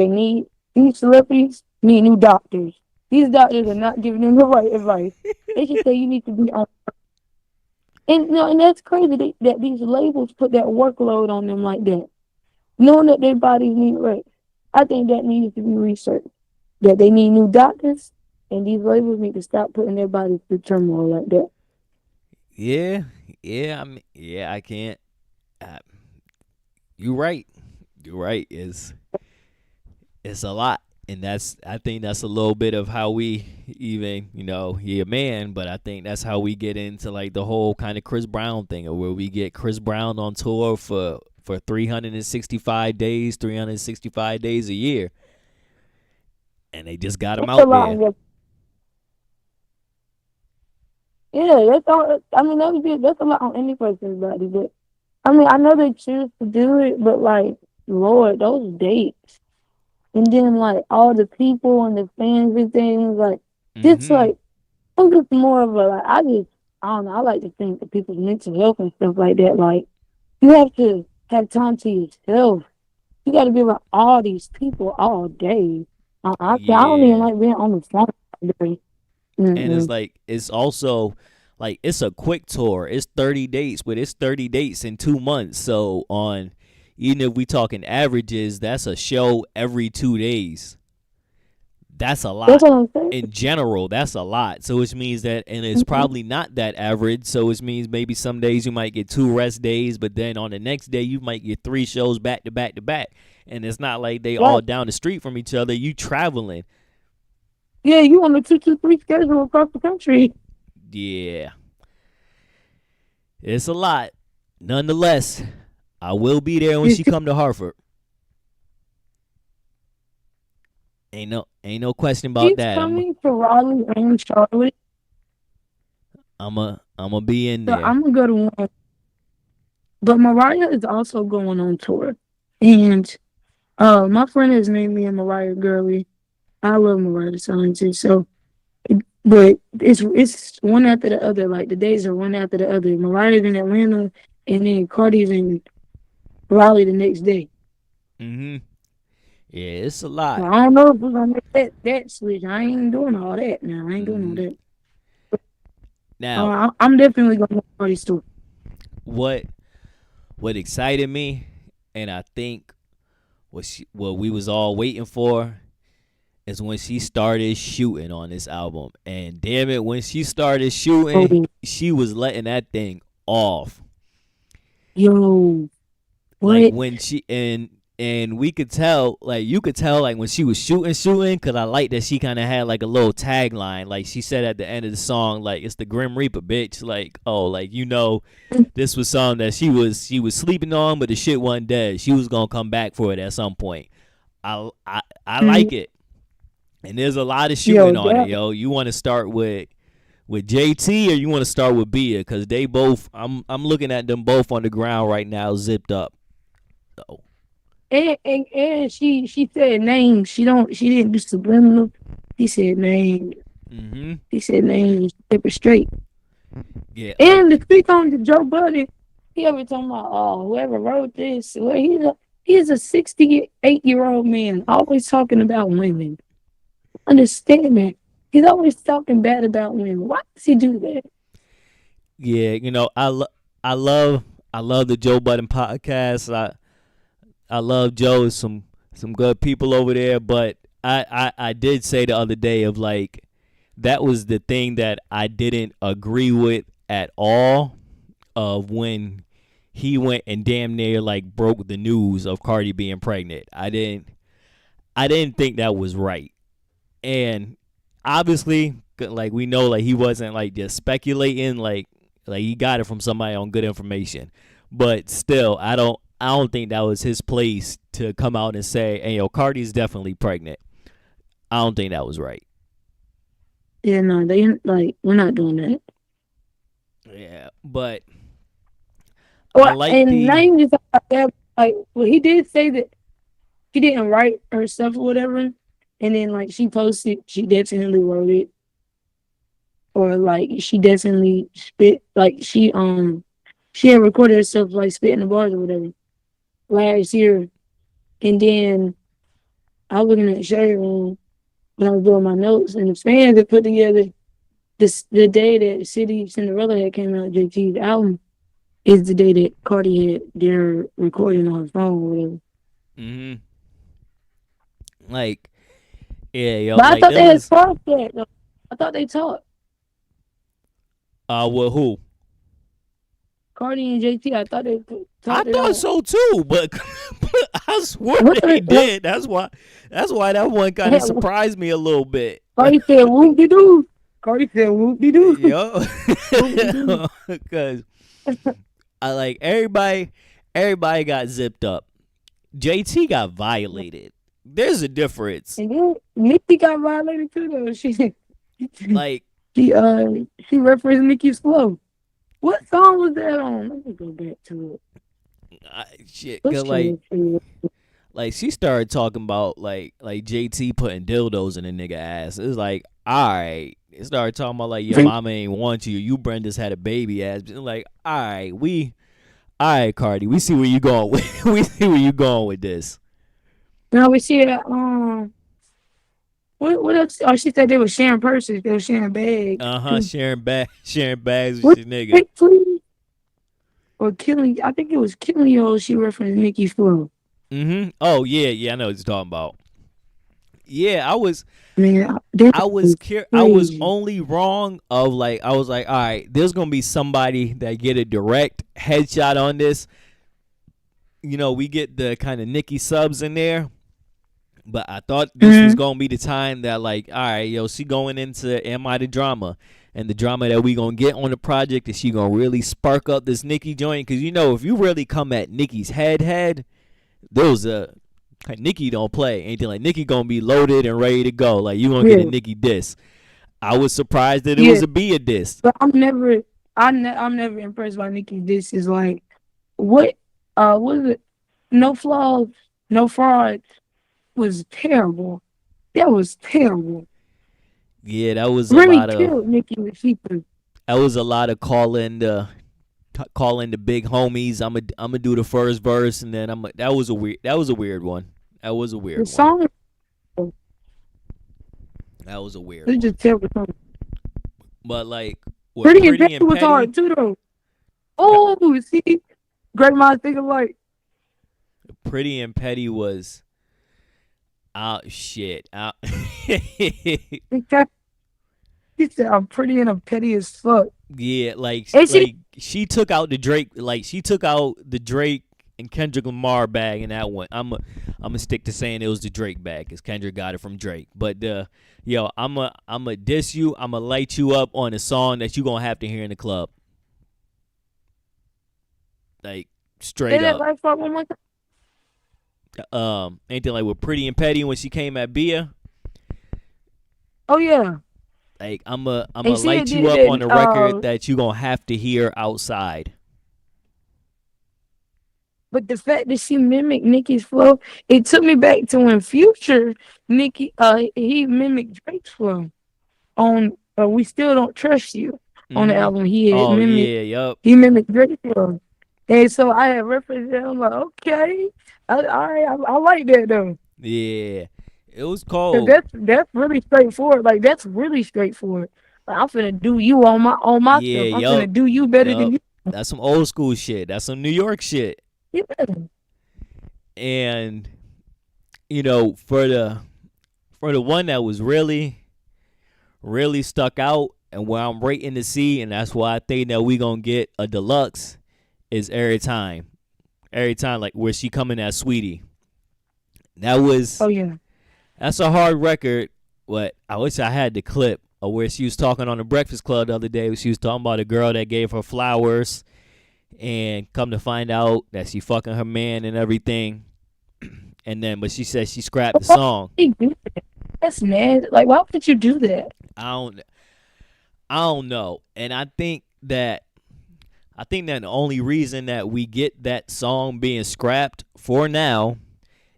these celebrities need new doctors. These doctors are not giving them the right advice. They should say you need to be on. And and that's crazy that these labels put that workload on them like that, knowing that their bodies need rest. I think that needs to be researched. That they need new doctors, and these labels need to stop putting their bodies through turmoil like that. Yeah. Yeah. Yeah. I can't. Uh, you're right. You're right. It's a lot. And I think that's a little bit of how we even, he a man, but I think that's how we get into, like, the whole kind of Chris Brown thing, where we get Chris Brown on tour for 365 days, 365 days a year, and they just got him That's a out lot there. on your. Yeah, that's all. I mean, that's a lot on any person's body, but I mean, I know they choose to do it, but like, Lord, those dates, and then like all the people and the fans and things, like, just Hmm. like I'm just more of a like I don't know. I like to think of people's mental health and stuff like that. Like, you have to have time to yourself. You got to be around all these people all day. I don't even Yeah. like being on the phone all day. And it's Mm-mm. like, it's also like it's a quick tour. It's 30 dates, but it's 30 dates in 2 months. So on, even if we talking averages, that's a show every 2 days. That's a That's lot. what I'm saying. In general, that's a lot. So which means that, and it's Mhm. probably not that average. So which means maybe some days you might get 2 rest days, but then on the next day you might get 3 shows back to back to back. And it's not like they all Right. down the street from each other. You traveling. Yeah, you on the 223 schedule across the country. Yeah, it's a lot. Nonetheless, I will be there when she come to Hartford. Ain't no question about She's that. coming to Raleigh and Charlotte, I'm a be in so there. I'm gonna go to one. But Mariah is also going on tour, and my friend has named me a Mariah girly. I love Mariah Scientist, so but it's one after the other. Like the days are one after the other. Mariah's in Atlanta, and then Cardi's in Raleigh the next day. Mhm. Yeah, it's a So lot. I don't know if we're gonna make that switch. I ain't doing all that now. I ain't doing all Mhm. that. Now, I'm definitely going to Cardi's tour. what what excited me, and I think what we was all waiting for, is when she started shooting on this album. And damn it, when she started shooting, Oh, she was letting that thing off. yo, Like what? when she and we could tell, like you could tell, like when she was shooting, cause I like that she kind of had like a little tagline, like she said at the end of the song, like it's the Grim Reaper, bitch. Like, oh, like this was something that she was sleeping on, but the shit wasn't dead. She was gonna come back for it at some point. I Mm, like it, and there's a lot of yo, shooting on it, that. yo. You want to start with JT, or you want to start with Bia? Cause they both, I'm looking at them both on the ground right now, zipped up. So. And she said names. She didn't do subliminal. She said names. Mm-hmm. She said names. Kept it straight. Yeah, like And to speak on to Joe Budden, he ever talking about whoever wrote this. Well, he's a 68-year-old man, always talking about women. Understand that. He's always talking bad about women. Why does he do that? yeah, I love I love the Joe Budden podcast. I love Joe. Some good people over there, but I did say the other day of like that was the thing that I didn't agree with at all, of when he went and damn near like broke the news of Cardi being pregnant. I didn't think that was right. And obviously, like we know, like he wasn't like just speculating, like he got it from somebody on good information. But still, I don't think that was his place to come out and say, hey, yo, Cardi's definitely pregnant. I don't think that was right. Yeah, no, they like we're not doing that. Yeah, but I Well, like and not the even just like that. Like, well, he did say that she didn't write her stuff or whatever, and then like she posted, she definitely wrote it, or like she definitely spit, like she had recorded herself like spitting the bars or whatever last year, and then I was looking at the shade room when I was doing my notes, and the fans had put together the day that City Cinderella had came out, JT's album is the day that Cardi had their recording on her phone or whatever. hmm like yeah, yo, But I like thought there they had was talked that. Though. I thought they talked. well, who? Cardi and JT. I thought they I talked it thought out. so too, but, but I swear What they the did. That's why that one kind of heck? surprised me a little bit. Cardi said whoop de doo. Cardi said whoop de doo. Yo, Whoop de doo. because I like everybody got zipped up. JT got violated. There's a difference. And then Nicki got violated too though. Like She referenced Nicki's flow. What song was that on? Let me go back to it. shit, Let's cause try to see it. like she started talking about like JT putting dildos in a nigga ass. It's like, all right. It started talking about like your mama ain't want you. You Brenda's had a baby ass. Like, all right, Cardi. We see where you going with. We see where you going with this. Now we see that What else? Oh, she said they were sharing purses. They were sharing bags too. Sharing bags with What your nigga. pick, please? Or killing? I think it was killing you. She referenced Nicki Flow. Oh yeah, I know what you're talking about. Yeah, Man, that was I was crazy. only wrong of like I was like, all right, there's gonna be somebody that get a direct headshot on this. We get the kind of Nikki subs in there, but I thought this was Mm-hmm. gonna be the time that like, all right, yo, she going into Am I the Drama, and the drama that we gonna get on the project is she gonna really spark up this Nikki joint? Because if you really come at Nikki's head, those Nikki don't play anything. Like Nikki gonna be loaded and ready to go. Like you gonna get a Yeah, Nikki diss. I was surprised that it yeah. was a Bia diss. But I'm never impressed by Nicki. This is like, what, what is it? No flaws, no fraud was terrible. That was terrible. Yeah, that was a Remy lot of killed Nicki with Sheeper. calling the big homies. I'm gonna do the first verse, and then that was a weird one. That was a The weird one. song That was a weird is one. just terrible. But like with Pretty and Pretty Petty and was Petty, hard too, though. Oh, see, great minds think alike. Pretty and Petty was out shit out. He said I'm pretty and I'm petty as fuck. Yeah, And she, she took out the Drake, she took out the Drake and Kendrick Lamar bag in that one. I'm gonna stick to saying it was the Drake bag because Kendrick got it from Drake. But yo, I'm a diss you. I'm gonna light you up on a song that you gonna have to hear in the club, like say straight that up. last part one more time. Anything like with Pretty and Petty when she came at Bia. Oh yeah, Like I'm a and she light you did up on that. a record that you gonna have to hear outside. But the fact that she mimicked Nicki's flow, it took me back to when Future he mimicked Drake's flow on "We Still Don't Trust You" on the album. Oh yeah, yup. He mimicked Drake's flow, and so I had referenced that. I'm like, okay, I like that though. Yeah. It was 'Cause cold. that's really straightforward. Like that's really straightforward. Like I'm finna do you on my Yeah, stuff. I'm yup. finna do you better than Yup. you. That's some old school shit. That's some New York shit. Yeah. And for the one that was really really stuck out and where I'm waiting to see, and that's why I think that we gonna get a deluxe is every time. Every time, like where she coming at Sweetie. That was Oh yeah. That's a hard record. But I wish I had the clip of where she was talking on the Breakfast Club the other day. She was talking about a girl that gave her flowers, and come to find out that she fucking her man and everything. But she said she scrapped the Why song. would you do that? That's nasty. Like why would you do that? I don't, I don't know, and I think that the only reason that we get that song being scrapped for now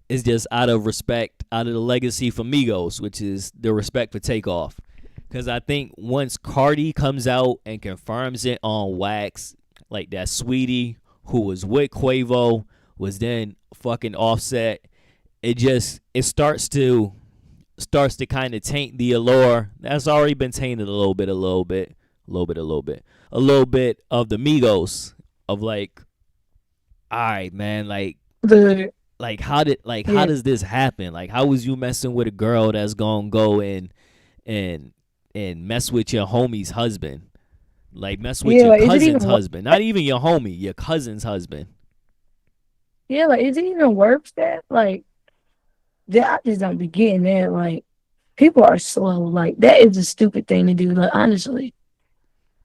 is just out of respect, out of the legacy for Migos, which is the respect for Takeoff. Because I think once Cardi comes out and confirms it on wax, like that Sweetie who was with Quavo was then fucking Offset, it starts to kind of taint the allure that's already been tainted a little bit of the Migos of like, all right, man, The how yeah. does this happen? Like, how was you messing with a girl that's gonna go and mess with your homie's husband? Like, mess with Yeah, your like is it cousin's even husband, not even your homie, your cousin's husband. yeah, like is it even worth that? Like that I just don't be getting that. Like people are slow. Like that is a stupid thing to do. Like honestly.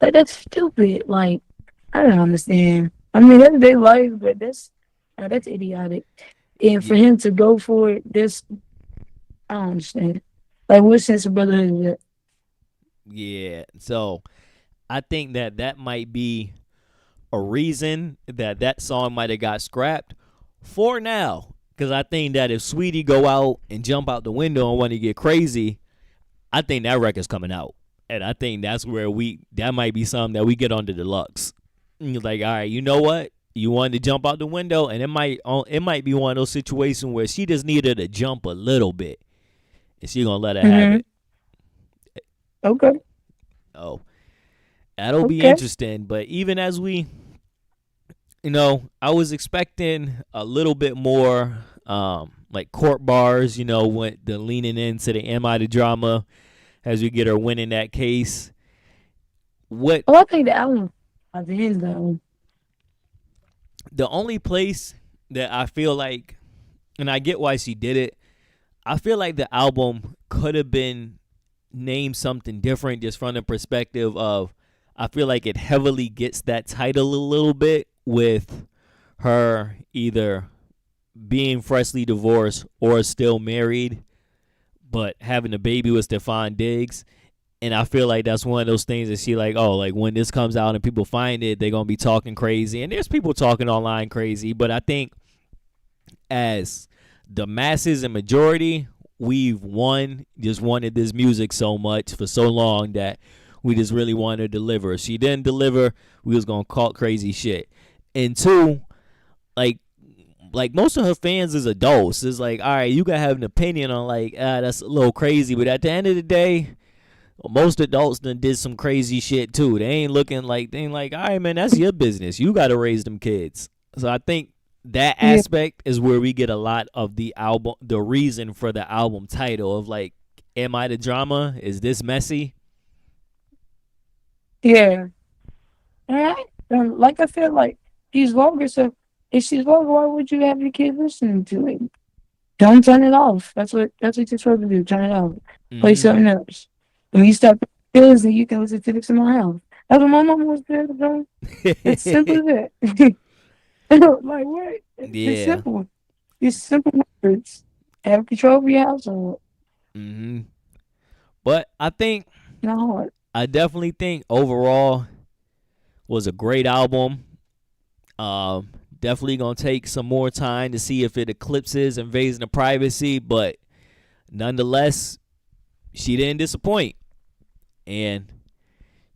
Like that's stupid. Like I don't understand. I mean that's their life, but that's idiotic. And Yeah, for him to go for it, this I don't understand. Like what sense of brotherhood is that? yeah. So I think that might be a reason that song might have got scrapped for now. Because I think that if Sweetie go out and jump out the window and want to get crazy, I think that record's coming out. And I think that's where that might be something that we get on the deluxe. Like, all right, you know what? You wanted to jump out the window, and it might be one of those situations where she just needed to jump a little bit. and she gonna let her have Mhm. it. Okay. Oh, that'll be Okay. interesting. But even as we, I was expecting a little bit more, like court bars. When the leaning into the am I the drama as we get her winning that case. What Well, I think the album at the end though. the only place that I feel like, and I get why she did it. I feel like the album could have been named something different, just from the perspective of, I feel like it heavily gets that title a little bit with her either being freshly divorced or still married, but having a baby with Stephon Diggs. And I feel like that's one of those things that she like, oh, like when this comes out and people find it, they're gonna be talking crazy. And there's people talking online crazy, but I think as the masses and majority, we've just wanted this music so much for so long that we just really wanted to deliver. If she didn't deliver, we was gonna call crazy shit. And two, like most of her fans is adults. It's like, all right, you gotta have an opinion on like, that's a little crazy, but at the end of the day, most adults done did some crazy shit too. They ain't like, all right, man, that's your business. You gotta raise them kids. So I think that Yeah. aspect is where we get a lot of the album, the reason for the album title of like, am I the drama? Is this messy? Yeah. And like I said, like she's vulgar, so if she's vulgar, why would you have your kid listening to it? Don't turn it off. That's what you're supposed to do. Turn it off. Play Mm-hmm. something else. When you stop feelings, then you can listen to this in my house. That's what my mom was there, bro. It's simple as that. Like what? It's Yeah. simple. It's simple words. Have control of your household. Mm-hmm. But Not hard. I definitely think overall was a great album. Definitely gonna take some more time to see if it eclipses Invasion of Privacy, but nonetheless, she didn't disappoint. And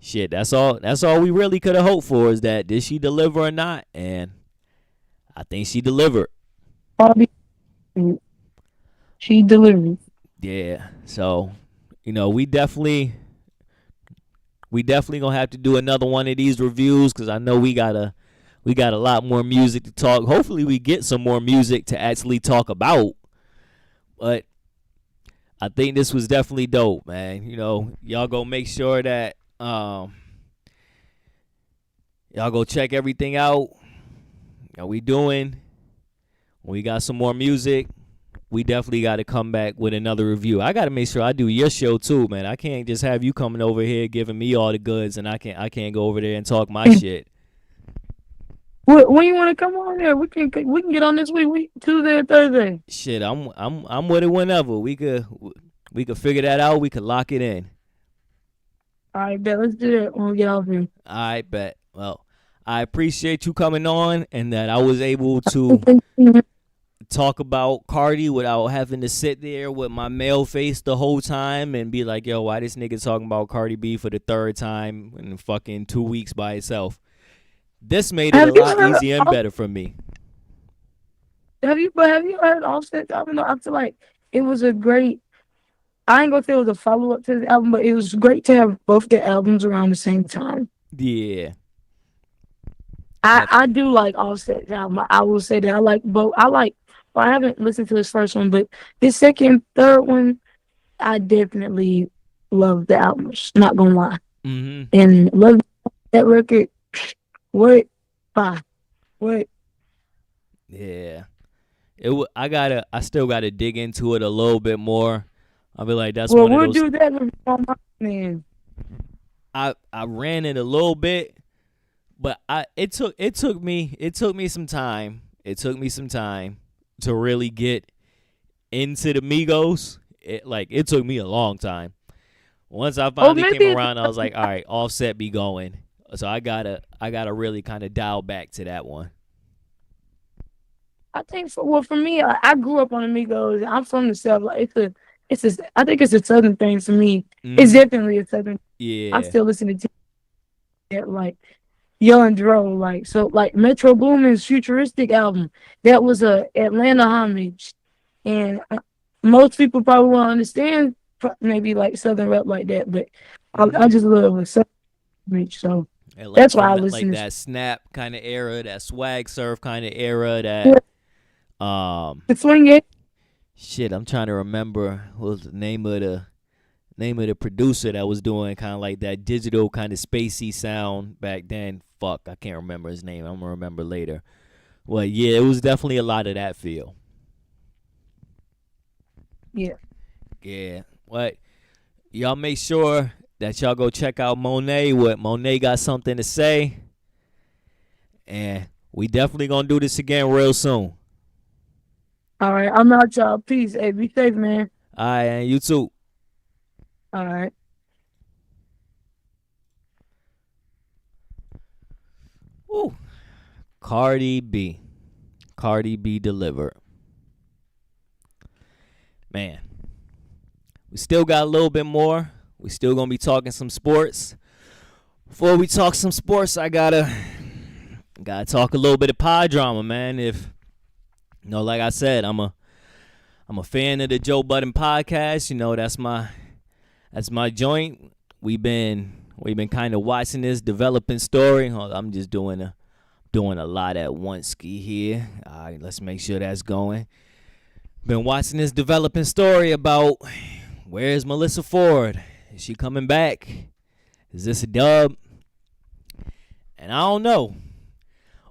shit, that's all. That's all we really could have hoped for, is that did she deliver or not? And I think she delivered. Bobby, she delivered. Yeah. So, we definitely gonna have to do another one of these reviews, because I know we got a lot more music to talk. Hopefully, we get some more music to actually talk about. But I think this was definitely dope, man. Y'all go make sure that y'all go check everything out. We doing. We got some more music. We definitely got to come back with another review. I got to make sure I do your show too, man. I can't just have you coming over here giving me all the goods, and I can't go over there and talk my shit. When you want to come on there, we can get on this week, Tuesday or Thursday. Shit, I'm with it whenever. We could figure that out. We could lock it in. All right, bet. Let's do that when we get off here. I bet. Well, I appreciate you coming on, and that I was able to talk about Cardi without having to sit there with my male face the whole time and be like, yo, why this nigga talking about Cardi B for the third time in fucking 2 weeks by itself? This made it Have a you lot heard? easier and better for me. Have you heard Offset? I don't know. I feel like it was a great. I ain't gonna say it was a follow up to the album, but it was great to have both the albums around the same time. Yeah. I do like Offset's album. I will say that I like both. Well, I haven't listened to his first one, but his second, third one, I definitely love the albums. Not gonna lie, Mm-hmm. and love that record. What? Bye. What? Yeah. I still gotta dig into it a little bit more. I'll be like, that's Well, one of we'll those. do that on my man. I ran it a little bit, but it took me some time. It took me some time to really get into the Migos. It took me a long time. Once I Oh, finally came maybe around, I was like, all right, Offset be going. So I gotta really kind of dial back to that one. I think for me, I grew up on Amigos. I'm from the South. Like I think it's a Southern thing for me. It's Mm-hmm. definitely a Southern. I Yeah. still listen to that, like Young Dro, like so, like Metro Boomin's Futuristic album. That was a Atlanta homage, and most people probably won't understand maybe like Southern rap like that, but I Mm-hmm. just love a Southern reach, so And like that's why I from listen like to. that snap kind of era, that swag surf kind of era, Yeah, that um the swing it. shit. I'm trying to remember what was the name of the producer that was doing kind of like that digital kind of spacey sound back then. Fuck, I can't remember his name. I'm gonna remember later. Well, yeah, it was definitely a lot of that feel. Yeah. Yeah. What y'all make sure that y'all go check out Monet. What Monet got something to say, and we definitely gonna do this again real soon. All right, I'm out, y'all. Peace. Hey, be safe, man. All right, and you too. All right. Woo. Cardi B. Cardi B delivered. Man, we still got a little bit more. We still gonna be talking some sports. Before we talk some sports, I gotta talk a little bit of pod drama, man. If like I said, I'm a fan of the Joe Budden podcast. That's my joint. We've been kind of watching this developing story. I'm just doing a lot at once. Ski here. All right, let's make sure that's going. Been watching this developing story about where's Melissa Ford? Is she coming back? Is this a dub? And I don't know,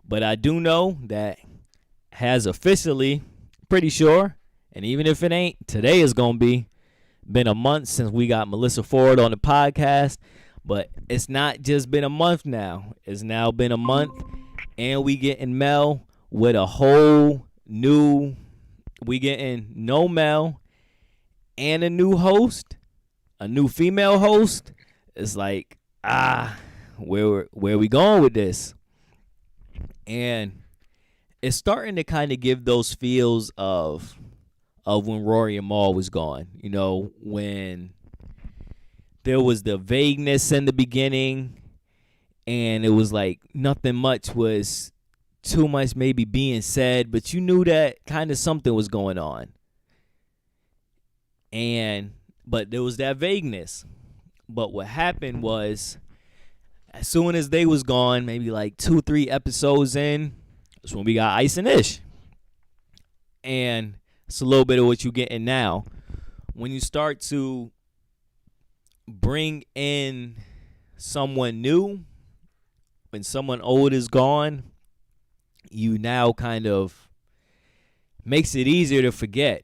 but I do know that has officially, pretty sure, and even if it ain't, today is gonna been a month since we got Melissa Ford on the podcast. But it's not just been a month now. It's now been a month, and we getting Mel with a whole new. We getting no Mel and a new host, a new female host. It's like where we going with this? And it's starting to kind of give those feels of when Rory and Mal was gone. When there was the vagueness in the beginning, and it was like nothing much was too much maybe being said, but you knew that kind of something was going on. But there was that vagueness. But what happened was, as soon as they was gone, maybe like 2-3 episodes in, that's when we got Ice and Ish. And it's a little bit of what you're getting now. When you start to bring in someone new, when someone old is gone, you now kind of makes it easier to forget.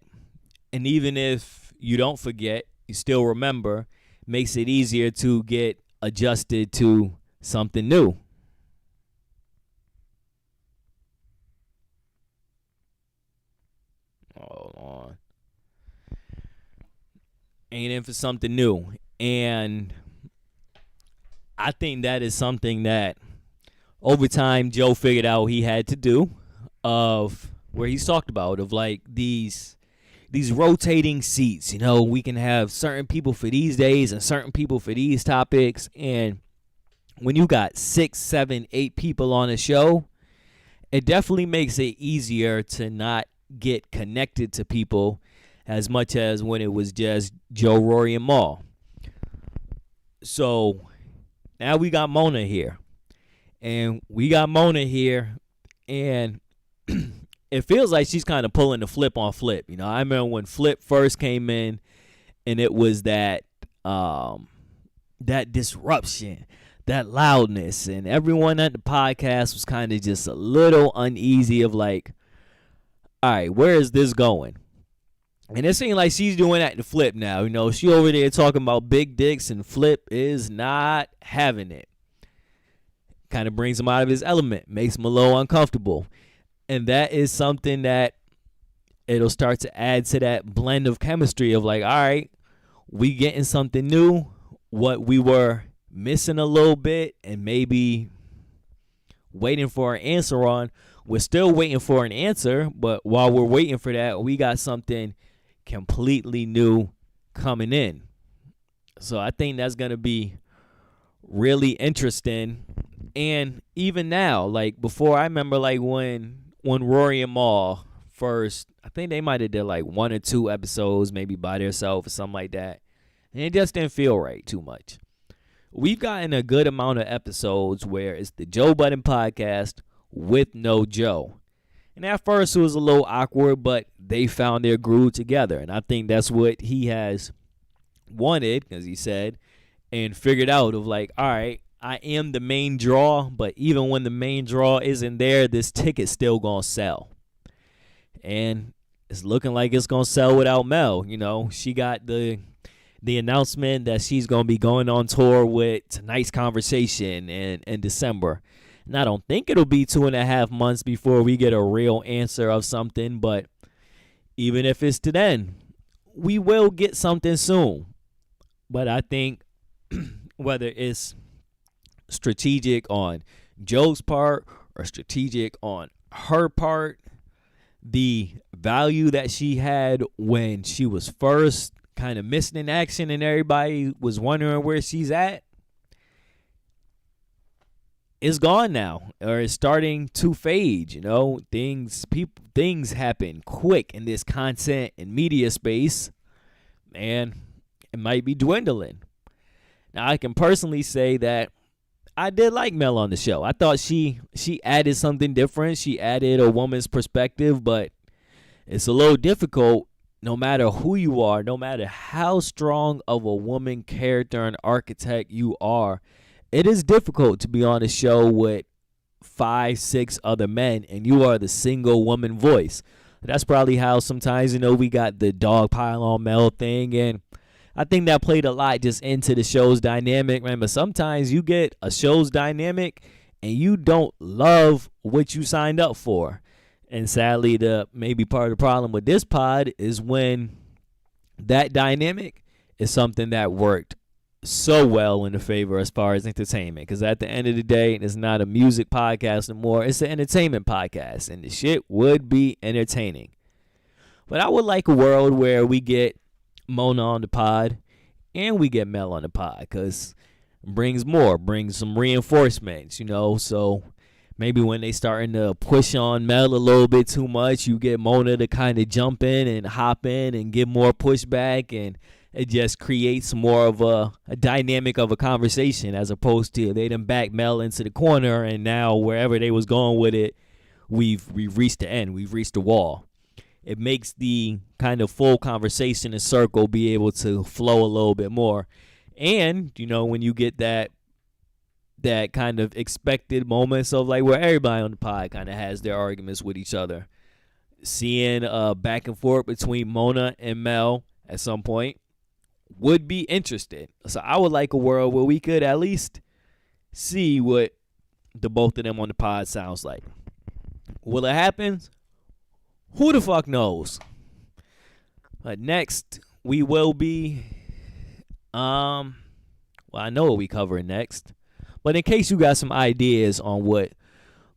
And even if you don't forget, you still remember, makes it easier to get adjusted to something new. Hold on. Ain't in for something new. And I think that is something that over time Joe figured out he had to do, of where he's talked about, of like these rotating seats. We can have certain people for these days and certain people for these topics. And when you got 6, 7, 8 people on a show, it definitely makes it easier to not get connected to people as much as when it was just Joe, Rory, and Mal. So now we got Mona here. And it feels like she's kind of pulling the Flip on Flip. I remember when Flip first came in, and it was that disruption, that loudness, and everyone at the podcast was kind of just a little uneasy of like, all right, where is this going? And it seems like she's doing that to Flip now. She over there talking about big dicks, and Flip is not having it. Kind of brings him out of his element, makes him a little uncomfortable. And that is something that it'll start to add to that blend of chemistry of like, all right, we getting something new. What we were missing a little bit and maybe waiting for an answer on, we're still waiting for an answer. But while we're waiting for that, we got something completely new coming in. So I think that's going to be really interesting. And even now, like before, I remember like when Rory and Mal first, I think they might have did like 1 or 2 episodes, maybe by themselves or something like that. And it just didn't feel right too much. We've gotten a good amount of episodes where it's the Joe Budden podcast with no Joe. And at first it was a little awkward, but they found their groove together. And I think that's what he has wanted, as he said, and figured out of like, all right, I am the main draw, but even when the main draw isn't there, this ticket's still going to sell. And it's looking like it's going to sell without Mel. You know, she got the announcement that she's going to be going on tour with Tonight's Conversation in December. And I don't think it'll be 2.5 months before we get a real answer of something, but even if it's to then, we will get something soon. But I think whether it's strategic on Joe's part or strategic on her part, the value that she had when she was first kind of missing in action and everybody was wondering where she's at, is gone now, or is starting to fade. You know, things happen quick in this content and media space, and it might be dwindling. Now, I can personally say that I did like Mel on the show. I thought she added something different. She added a woman's perspective, but it's a little difficult no matter who you are, no matter how strong of a woman character and architect you are. It is difficult to be on a show with 5-6 other men and you are the single woman voice. That's probably how sometimes, you know, we got the dog pile on Mel thing, and I think that played a lot just into the show's dynamic, man. But sometimes you get a show's dynamic and you don't love what you signed up for. And sadly, the maybe part of the problem with this pod is when that dynamic is something that worked so well in the favor as far as entertainment. Because at the end of the day, it's not a music podcast anymore. It's an entertainment podcast. And the shit would be entertaining. But I would like a world where we get Mona on the pod and we get Mel on the pod, because it brings some reinforcements, you know. So maybe when they starting to push on Mel a little bit too much, you get Mona to kind of jump in and hop in and give more pushback, and it just creates more of a dynamic of a conversation, as opposed to they done back Mel into the corner, and now wherever they was going with it, we've reached the end, we've reached the wall. It makes the kind of full conversation and circle be able to flow a little bit more. And, you know, when you get that kind of expected moments of like where everybody on the pod kind of has their arguments with each other, seeing back and forth between Mona and Mel at some point would be interesting. So I would like a world where we could at least see what the both of them on the pod sounds like. Will it happen? Who the fuck knows? But next, we will be, well, I know what we covering next. But in case you got some ideas on what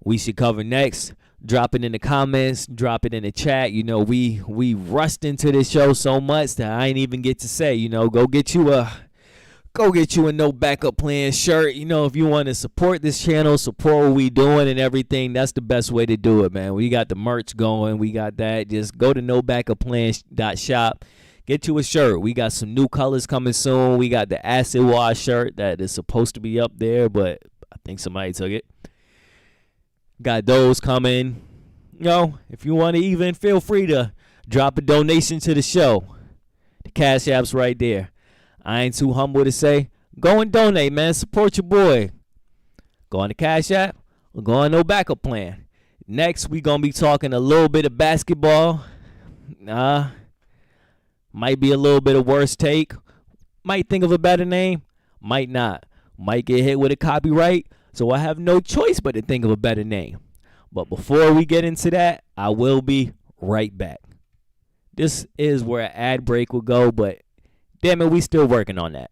we should cover next, drop it in the comments, drop it in the chat. You know, we rushed into this show so much that I ain't even get to say, you know, go get you a No Backup Plan shirt. You know, if you want to support this channel, support what we doing and everything, that's the best way to do it, man. We got the merch going. We got that. Just go to NoBackupPlan.Shop. Get you a shirt. We got some new colors coming soon. We got the acid wash shirt that is supposed to be up there, but I think somebody took it. Got those coming. You know, if you want to even, feel free to drop a donation to the show. The Cash App's right there. I ain't too humble to say, go and donate, man. Support your boy. Go on the Cash App or go on No Backup Plan. Next, we going to be talking a little bit of basketball. Might be a little bit of worst take. Might think of a better name. Might not. Might get hit with a copyright. So I have no choice but to think of a better name. But before we get into that, I will be right back. This is where an ad break will go, but damn it, we still working on that.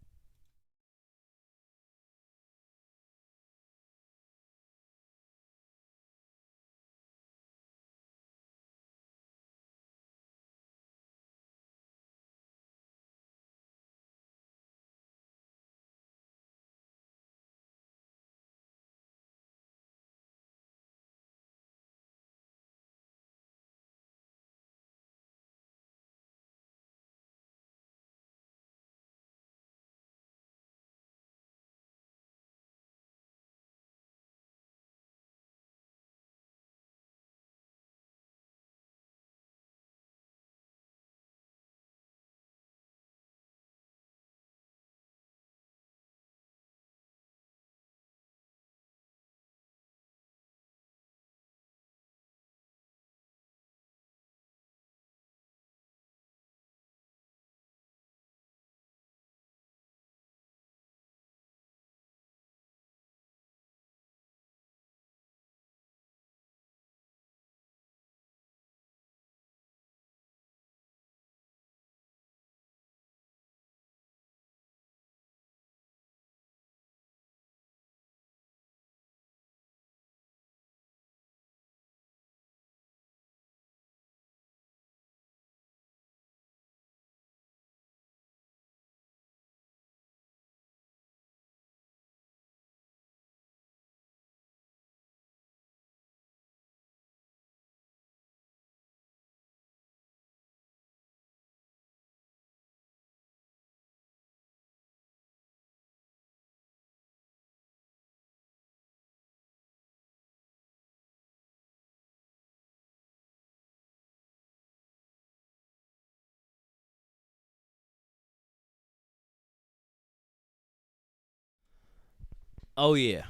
Oh yeah.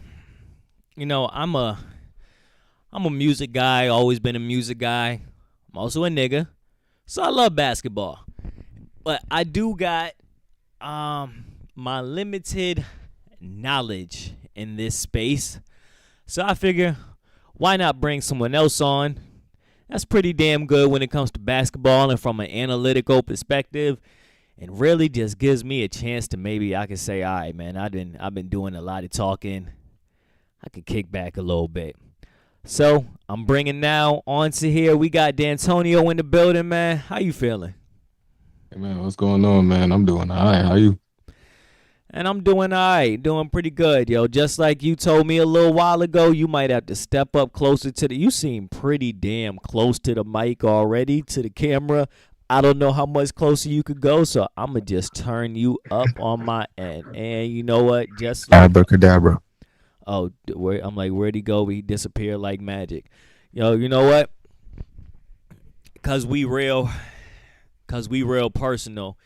I'm a music guy, always been a music guy. I'm also a nigga. So I love basketball. But I do got my limited knowledge in this space. So I figure why not bring someone else on? That's pretty damn good when it comes to basketball and from an analytical perspective, and really just gives me a chance to maybe I can say, all right, man, I've been doing a lot of talking. I can kick back a little bit. So I'm bringing now on to here. We got D'Antonio in the building, man. How you feeling? Hey man, what's going on, man? I'm doing all right. How you? And I'm doing all right, doing pretty good, yo. Just like you told me a little while ago, you might have to step up closer to the. You seem pretty damn close to the mic already, to the camera. I don't know how much closer you could go, so I'm gonna just turn you up on my end. And you know what? Just like Abracadabra. oh, I'm like, where'd he go? He disappeared like magic. Yo, you know what? Cause we real, personal.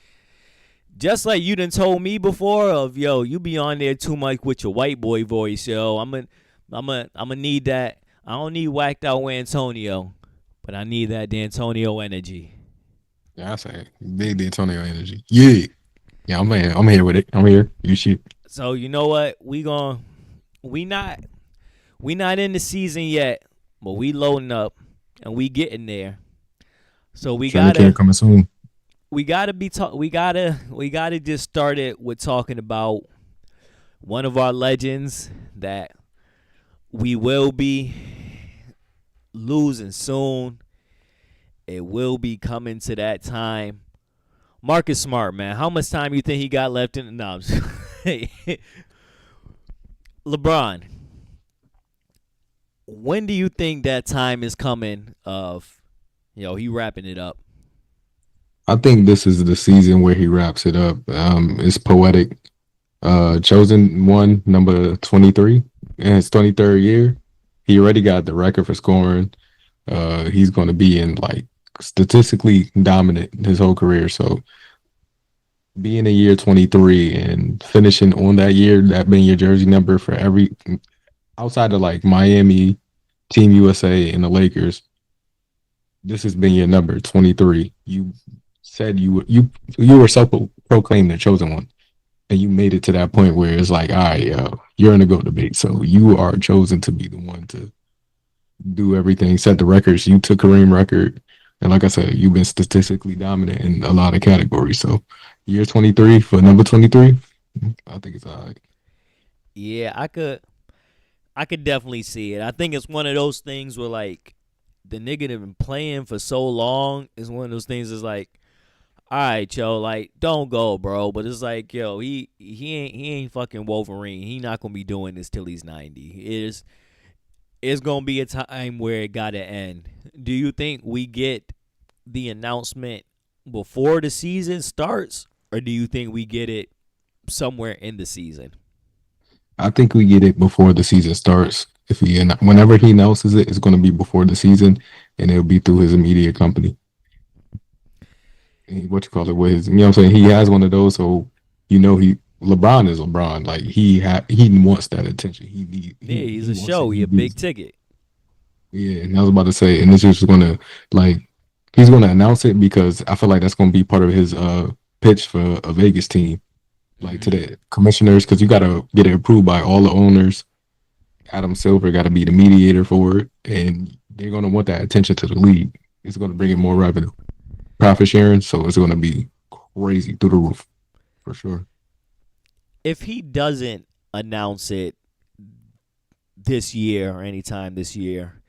Just like you done told me before of yo, you be on there too much with your white boy voice, yo. I'm gonna need that. I don't need whacked out Antonio, but I need that D'Antonio energy. Yeah, I say big D'Antonio energy. Yeah, yeah. I'm here. I'm here with it. I'm here. You shoot. So you know what? We not we not in the season yet, but we loading up and we getting there. So we Training camp gotta coming soon. we gotta just start it with talking about one of our legends that we will be losing soon. It will be coming to that time. Marcus Smart, man, how much time you think he got left in the knobs? LeBron, when do you think that time is coming of, he wrapping it up? I think this is the season where he wraps it up. It's poetic. Chosen one, number 23 in his 23rd year. He already got the record for scoring. He's going to be in like statistically dominant his whole career. So being a year 23 and finishing on that year, that being your jersey number for every outside of like Miami, Team USA, and the Lakers, this has been your number 23. You said you were self proclaimed the chosen one, and you made it to that point where it's like, all right, you're in the GOAT debate, so you are chosen to be the one to do everything, set the records. You took Kareem record, and like I said, you've been statistically dominant in a lot of categories. So year 23 for number 23, I think it's all right. Yeah, I could definitely see it. I think it's one of those things where like the nigga that been playing for so long is one of those things that's like, all right, yo, like don't go, bro. But it's like, yo, he ain't fucking Wolverine. He not gonna be doing this till he's 90. It's gonna be a time where it gotta end. Do you think we get the announcement before the season starts, or do you think we get it somewhere in the season? I think we get it before the season starts. If whenever he announces it, it's going to be before the season, and it'll be through his immediate company. What you call it? With his, you know what I'm saying? He has one of those, so he LeBron is LeBron. Like he wants that attention. Yeah, he's he a wants it. show. He He a big needs it. ticket. Yeah, and I was about to say, and this is going to like he's going to announce it because I feel like that's going to be part of his pitch for a Vegas team, like to Hmm. the commissioners, because you got to get it approved by all the owners. Adam Silver got to be the mediator for it, and they're going to want that attention to the league. It's going to bring in more revenue, profit sharing, so it's going to be crazy through the roof for sure. If he doesn't announce it this year or anytime this year,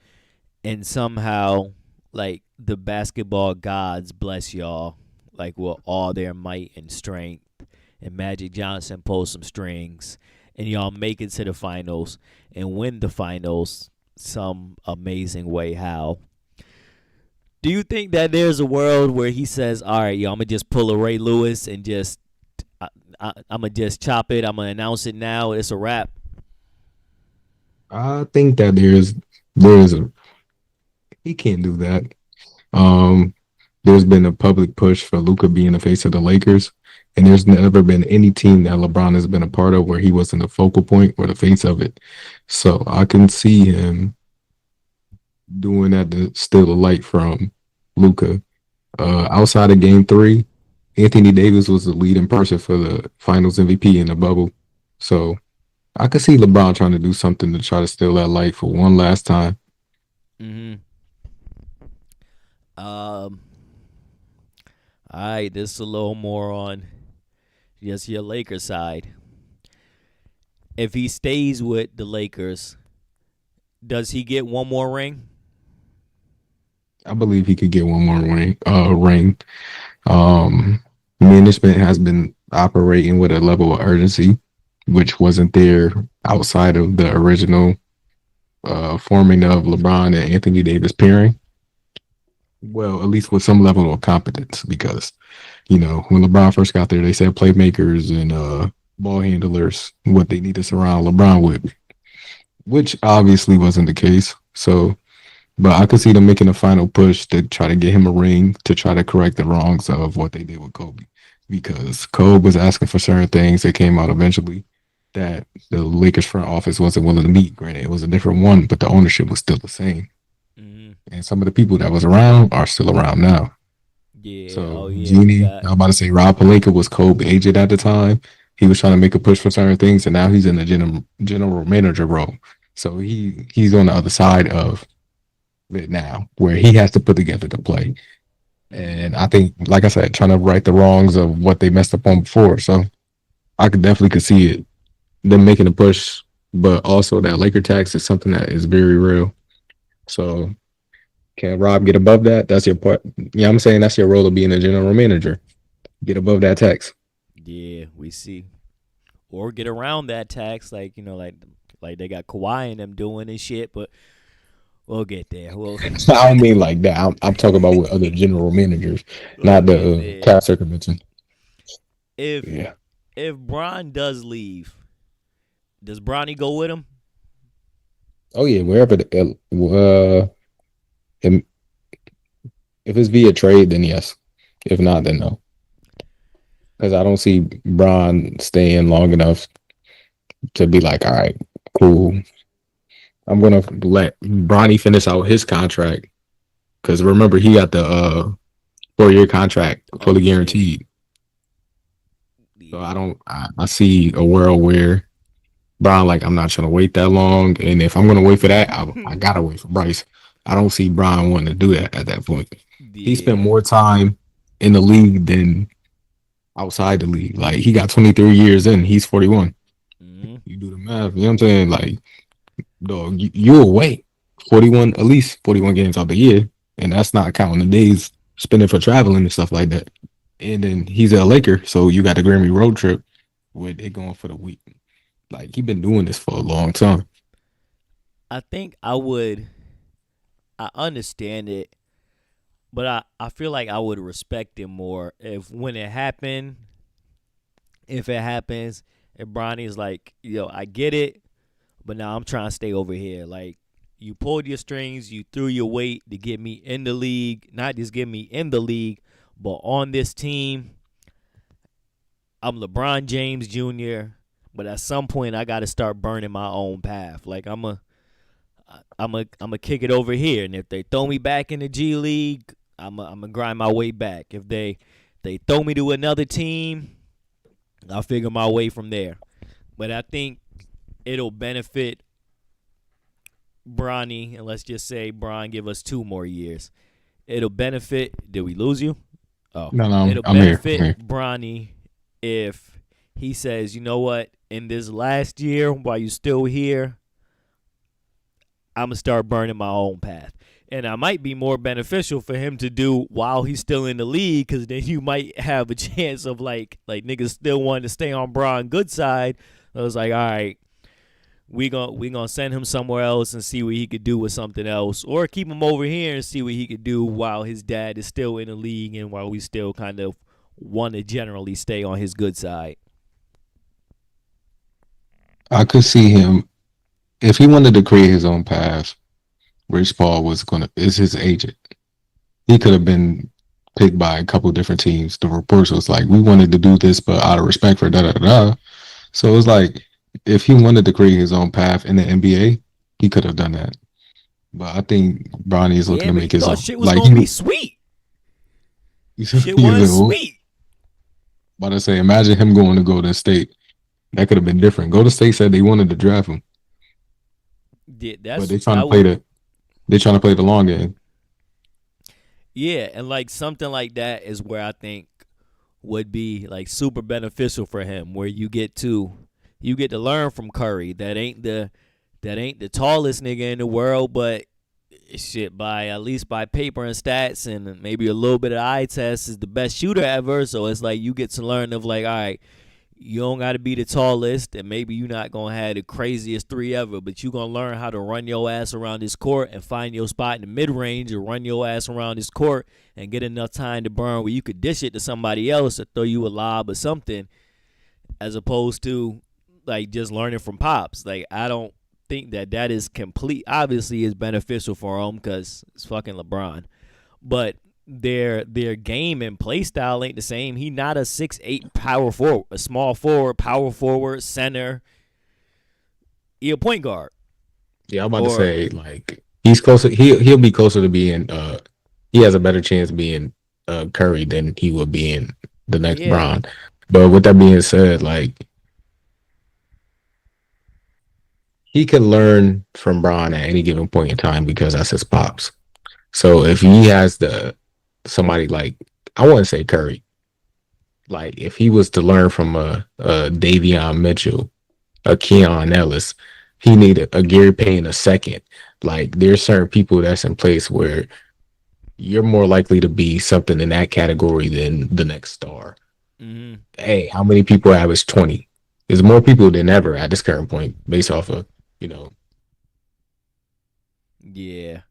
and somehow like the basketball gods bless y'all, like with all their might and strength, and Magic Johnson pulls some strings, and y'all make it to the finals and win the finals some amazing way. How do you think that there's a world where he says, "All right, yo, I'm gonna just pull a Ray Lewis and just I'm gonna just chop it. I'm gonna announce it now. It's a wrap." I think that there's a he can't do that. Um, there's been a public push for Luka being the face of the Lakers, And there's never been any team that LeBron has been a part of where he wasn't the focal point or the face of it. So I can see him doing that to steal the light from Luca. Outside of Game Three, Anthony Davis was the leading person for the Finals MVP in the bubble. So I could see LeBron trying to do something to try to steal that light for one last time. Mm-hmm. Um. All right, this is a little more on just your Lakers side. If he stays with the Lakers, does he get one more ring? I believe he could get one more ring. Um, Management has been operating with a level of urgency, which wasn't there outside of the original forming of LeBron and Anthony Davis pairing. Well, at least with some level of competence, because when LeBron first got there, they said playmakers and ball handlers what they need to surround LeBron with, which obviously wasn't the case. So, but I could see them making a final push to try to get him a ring to try to correct the wrongs of what they did with Kobe, because Kobe was asking for certain things that came out eventually that the Lakers front office wasn't willing to meet. Granted, it was a different one, but the ownership was still the same. Mm-hmm. And some of the people that was around are still around now. Yeah. So Oh yeah. We Genie, got. I'm about to say Rob Palenka was Kobe agent at the time. He was trying to make a push for certain things, and now he's in the general manager role. So he's on the other side of it now, where he has to put together the play. Mm-hmm. And I think, like I said, trying to right the wrongs of what they messed up on before. So I could see it, them making a push, but also that Laker tax is something that is very real. So can Rob get above that? That's your part. Yeah, I'm saying that's your role of being a general manager. Get above that tax. Yeah, we see. Or get around that tax, like like they got Kawhi and them doing and shit. But we'll get there. We'll I don't mean like that. I'm talking about with other general managers, we'll not get the there. cap circumvention. If Yeah. if Bron does leave, does Bronny go with him? Oh yeah. Wherever if if it's via trade, then yes. If not, then no. Because I don't see Braun staying long enough to be like, all right, cool. I'm gonna let Bronny finish out his contract. Because remember, he got the 4-year contract Oh fully shit. guaranteed. So Yeah. I see a world where Brian, like, I'm not trying to wait that long. And if I'm going to wait for that, I got to wait for Bryce. I don't see Brian wanting to do that at that point. He spent Yeah. more time in the league than outside the league. Like, he got 23 years in, he's 41. Hmm. You do the math, you know what I'm saying? Like, dog, you'll wait 41, at least 41 games out the year. And that's not counting the days spending for traveling and stuff like that. And then he's a Laker, so you got the Grammy road trip with it going for the week. Like, he been doing this for a long time. I think I would. I understand it, but I feel like I would respect it more if when it happened, if it happens, if Bronny's like, I get it, but now I'm trying to stay over here. Like, you pulled your strings, you threw your weight to get me in the league, not just get me in the league, but on this team. I'm LeBron James Jr., but at some point I got to start burning my own path. Like I'm a kick it over here, and if they throw me back in the G League, I'm a grind my way back. If they throw me to another team, I'll figure my way from there. But I think it'll benefit Bronny, and let's just say Bron give us 2 more years. It'll benefit. Did we lose you? Oh, No, no, it'll I'm here. I'm benefit here. Bronny if he says, you know what, in this last year while you still here, I'm gonna start burning my own path. And I might be more beneficial for him to do while he's still in the league, because then you might have a chance of like niggas still wanting to stay on Bron good side. I was like, all right, we gonna send him somewhere else and see what he could do with something else, or keep him over here and see what he could do while his dad is still in the league and while we still kind of want to generally stay on his good side. I could see him if he wanted to create his own path. Rich Paul was gonna is his agent. He could have been picked by a couple different teams. The reports was like, we wanted to do this, but out of respect for da da da. So it was like, if he wanted to create his own path in the NBA, he could have done that. But I think Bronny is looking Yeah, to but make he his thought own. shit was Like gonna be sweet. he Shit was was sweet. about to say, imagine him going to Golden State. That could have been different. Golden State said they wanted to draft him, Yeah, but they're trying to play the long game. yeah, and like something like that is where I think would be like super beneficial for him, where you get to learn from Curry. That ain't the tallest nigga in the world, but shit, by at least by paper and stats and maybe a little bit of eye test, is the best shooter ever. So it's like you get to learn of like, all right, you don't got to be the tallest, and maybe you're not gonna have the craziest three ever, but you gonna learn how to run your ass around this court and find your spot in the mid range, or run your ass around this court and get enough time to burn where you could dish it to somebody else or throw you a lob or something, as opposed to like just learning from pops. Like I don't think that is complete. Obviously, is beneficial for him because it's fucking LeBron, but their game and play style ain't the same. He not a 6'8" power forward, a small forward, power forward, center. He a point guard. Yeah, I'm about to say like he's closer. He'll be closer to being. He has a better chance being Curry than he will be in the next Bron. But with that being said, like he can learn from Bron at any given point in time because that's his pops. So if he has somebody like, I wouldn't say Curry, like if he was to learn from a Davion Mitchell, a Keon Ellis, he needed a Gary Payne a second. Like there's certain people that's in place where you're more likely to be something in that category than the next star. Mm-hmm. Hey, how many people average 20? There's more people than ever at this current point, based off of yeah,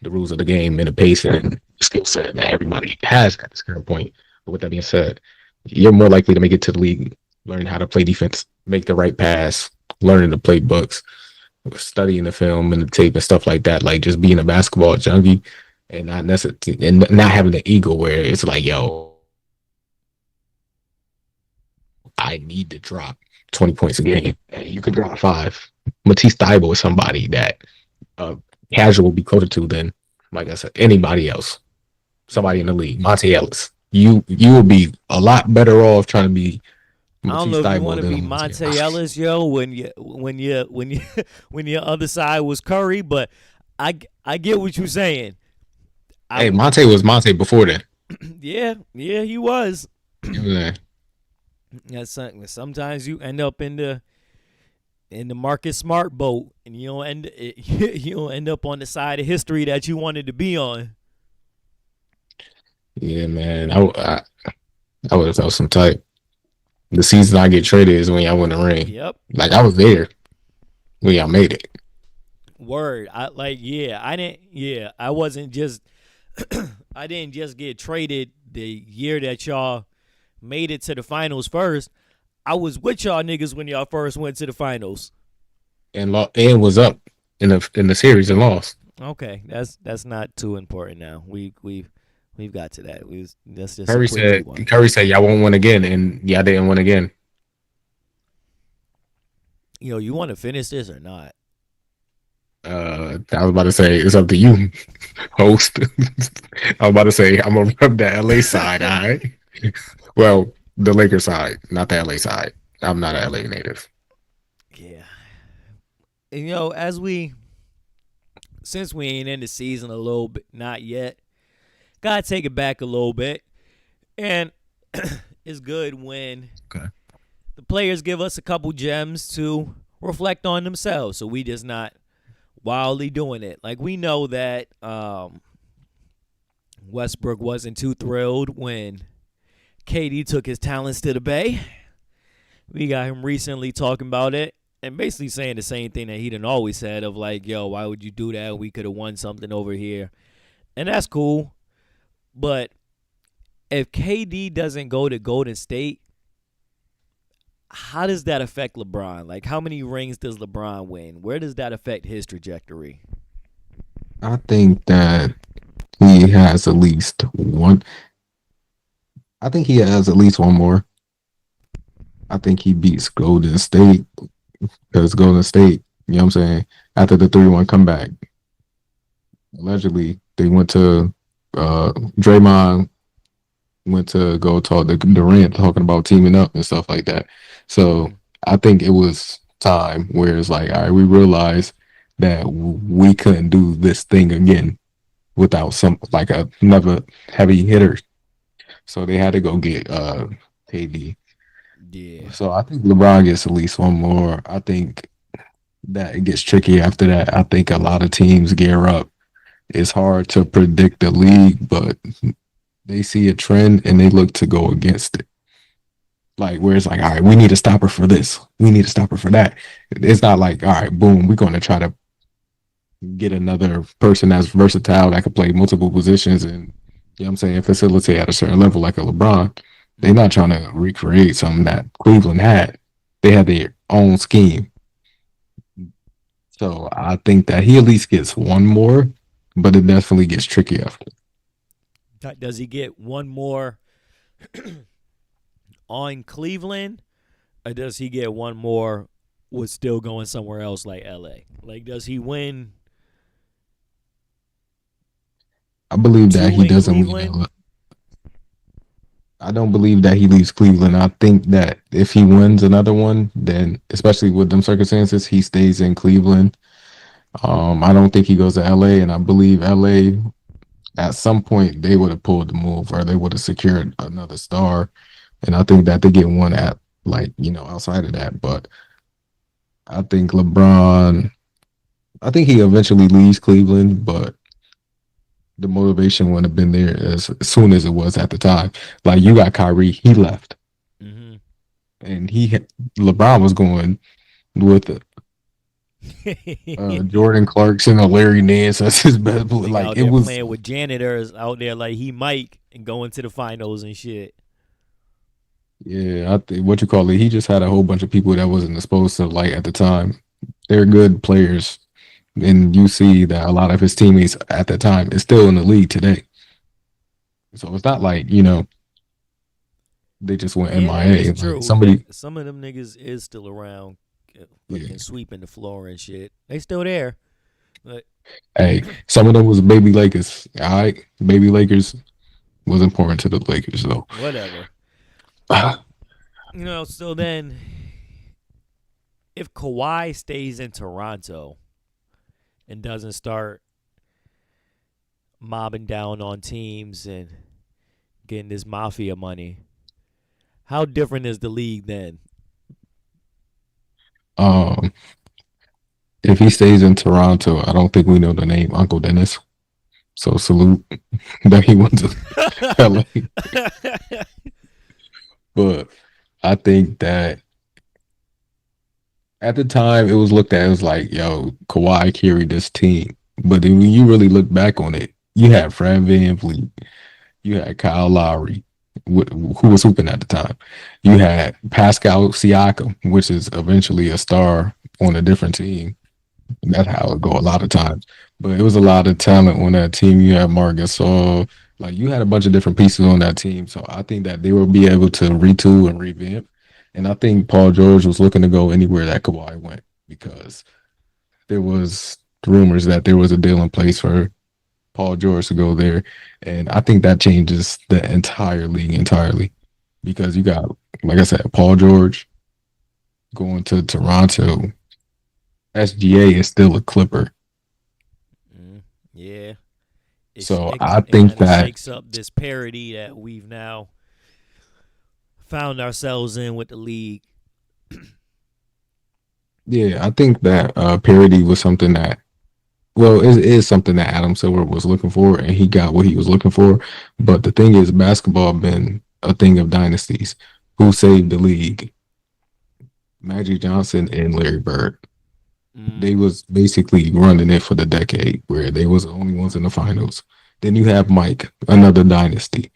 the rules of the game and the pace and skill set that everybody has at this current point. But with that being said, you're more likely to make it to the league, learn how to play defense, make the right pass, learning the playbooks, studying the film and the tape and stuff like that. Like just being a basketball junkie and not necessarily and not having the ego where it's like, yo, I need to drop 20 points a game. And you could drop 5. Matisse Thybulle is somebody that casual will be closer to than, like I said, anybody else. Somebody in the league, Monte Ellis. You will be a lot better off trying to be Matisse I don't know if Thybulle you want to be Monte Monte Ellis, yo, when your other side was Curry, but I get what you're saying. Hey, Monte was Monte before then. Yeah, he was. Yeah. Sometimes you end up in the Marcus Smart boat, and you don't end up on the side of history that you wanted to be on. Yeah, man. I would have felt some type. The season I get traded is when y'all win the ring. Yep. Like I was there when y'all made it. Word. I wasn't just I didn't just get traded the year that y'all made it to the finals first. I was with y'all niggas when y'all first went to the finals. And was up in the series and lost. Okay, that's not too important now. We've got to that. That's just Curry said y'all won't win again, and y'all didn't win again. You want to finish this or not? I was about to say it's up to you, host. I was about to say I'm gonna rub the LA side, all right? Well, the Lakers side, not the LA side. I'm not an LA native. Yeah. And since we ain't in the season a little bit, not yet, gotta take it back a little bit. And it's good when the players give us a couple gems to reflect on themselves, so we just not wildly doing it. Like we know that Westbrook wasn't too thrilled when KD took his talents to the Bay. We got him recently talking about it and basically saying the same thing that he done always said of like, yo, why would you do that? We could have won something over here. And that's cool. But if KD doesn't go to Golden State, how does that affect LeBron? Like, how many rings does LeBron win? Where does that affect his trajectory? I think that he has at least one. I think he has at least one more. I think he beats Golden State because Golden State, you know what I'm saying, after the 3-1 comeback, allegedly they went to Draymond went to go talk to Durant talking about teaming up and stuff like that. So Mm. I think it was time where it's like, all right, we realized that we couldn't do this thing again without some like another heavy hitter. So they had to go get KD. Yeah. So I think LeBron gets at least one more. I think that it gets tricky after that. I think a lot of teams gear up. It's hard to predict the league, but they see a trend and they look to go against it. Like where it's like, all right, we need a stopper for this. We need a stopper for that. It's not like, all right, boom, we're going to try to get another person that's versatile that can play multiple positions and you know what I'm saying, facilitate at a certain level like a LeBron. They're not trying to recreate something that Cleveland had. They had their own scheme. So I think that he at least gets one more, but it definitely gets tricky after. Does he get one more on Cleveland, or does he get one more with still going somewhere else like LA? Like, does he win I believe that two he in doesn't leave Cleveland? I don't believe that he leaves Cleveland. I think that if he wins another one, then especially with them circumstances, he stays in Cleveland. I don't think he goes to LA, and I believe LA at some point they would have pulled the move or they would have secured another star. And I think that they get one at like, outside of that. But I think LeBron, I think he eventually leaves Cleveland, but the motivation wouldn't have been there as soon as it was at the time. Like you got Kyrie, he left, Mm-hmm. and LeBron was going with Jordan Clarkson or Larry Nance as his best. Nigga Like out it there was, playing with janitors out there like he Mike and going to the finals and shit. yeah. I think what you call it. He just had a whole bunch of people that wasn't supposed to like at the time. They're good players, and you see that a lot of his teammates at the time is still in the league today. So it's not like they just went Yeah, that is MIA. Like true. somebody, Some of them niggas is still around, yeah. fucking sweeping the floor and shit. They still there. But Hey, some of them was baby Lakers. All right, baby Lakers was important to the Lakers though. whatever. So then if Kawhi stays in Toronto and doesn't start mobbing down on teams and getting this mafia money, how different is the league then? Um, if he stays in Toronto, I don't think we know the name Uncle Dennis. So salute that he went to LA. But I think that at the time it was looked at as like, yo, Kawhi carried this team. But then when you really look back on it, you had Fred VanVleet, you had Kyle Lowry, who was hooping at the time. You had Pascal Siakam, which is eventually a star on a different team. And that's how it go a lot of times. But it was a lot of talent on that team. You had Marc Gasol. Like you had a bunch of different pieces on that team. So I think that they will be able to retool and revamp. And I think Paul George was looking to go anywhere that Kawhi went because there was rumors that there was a deal in place for Paul George to go there. And I think that changes the entire league entirely because you got, like I said, Paul George going to Toronto. SGA is still a Clipper. Yeah. So it, I it think kind of that, shakes up this parity that we've now found ourselves in with the league. yeah, I think that parity was something that, well, it is something that Adam Silver was looking for, and he got what he was looking for. But the thing is, basketball been a thing of dynasties. Who saved the league? Magic Johnson and Larry Bird. They was basically running it for the decade where they was the only ones in the finals. Then you have Mike, another dynasty.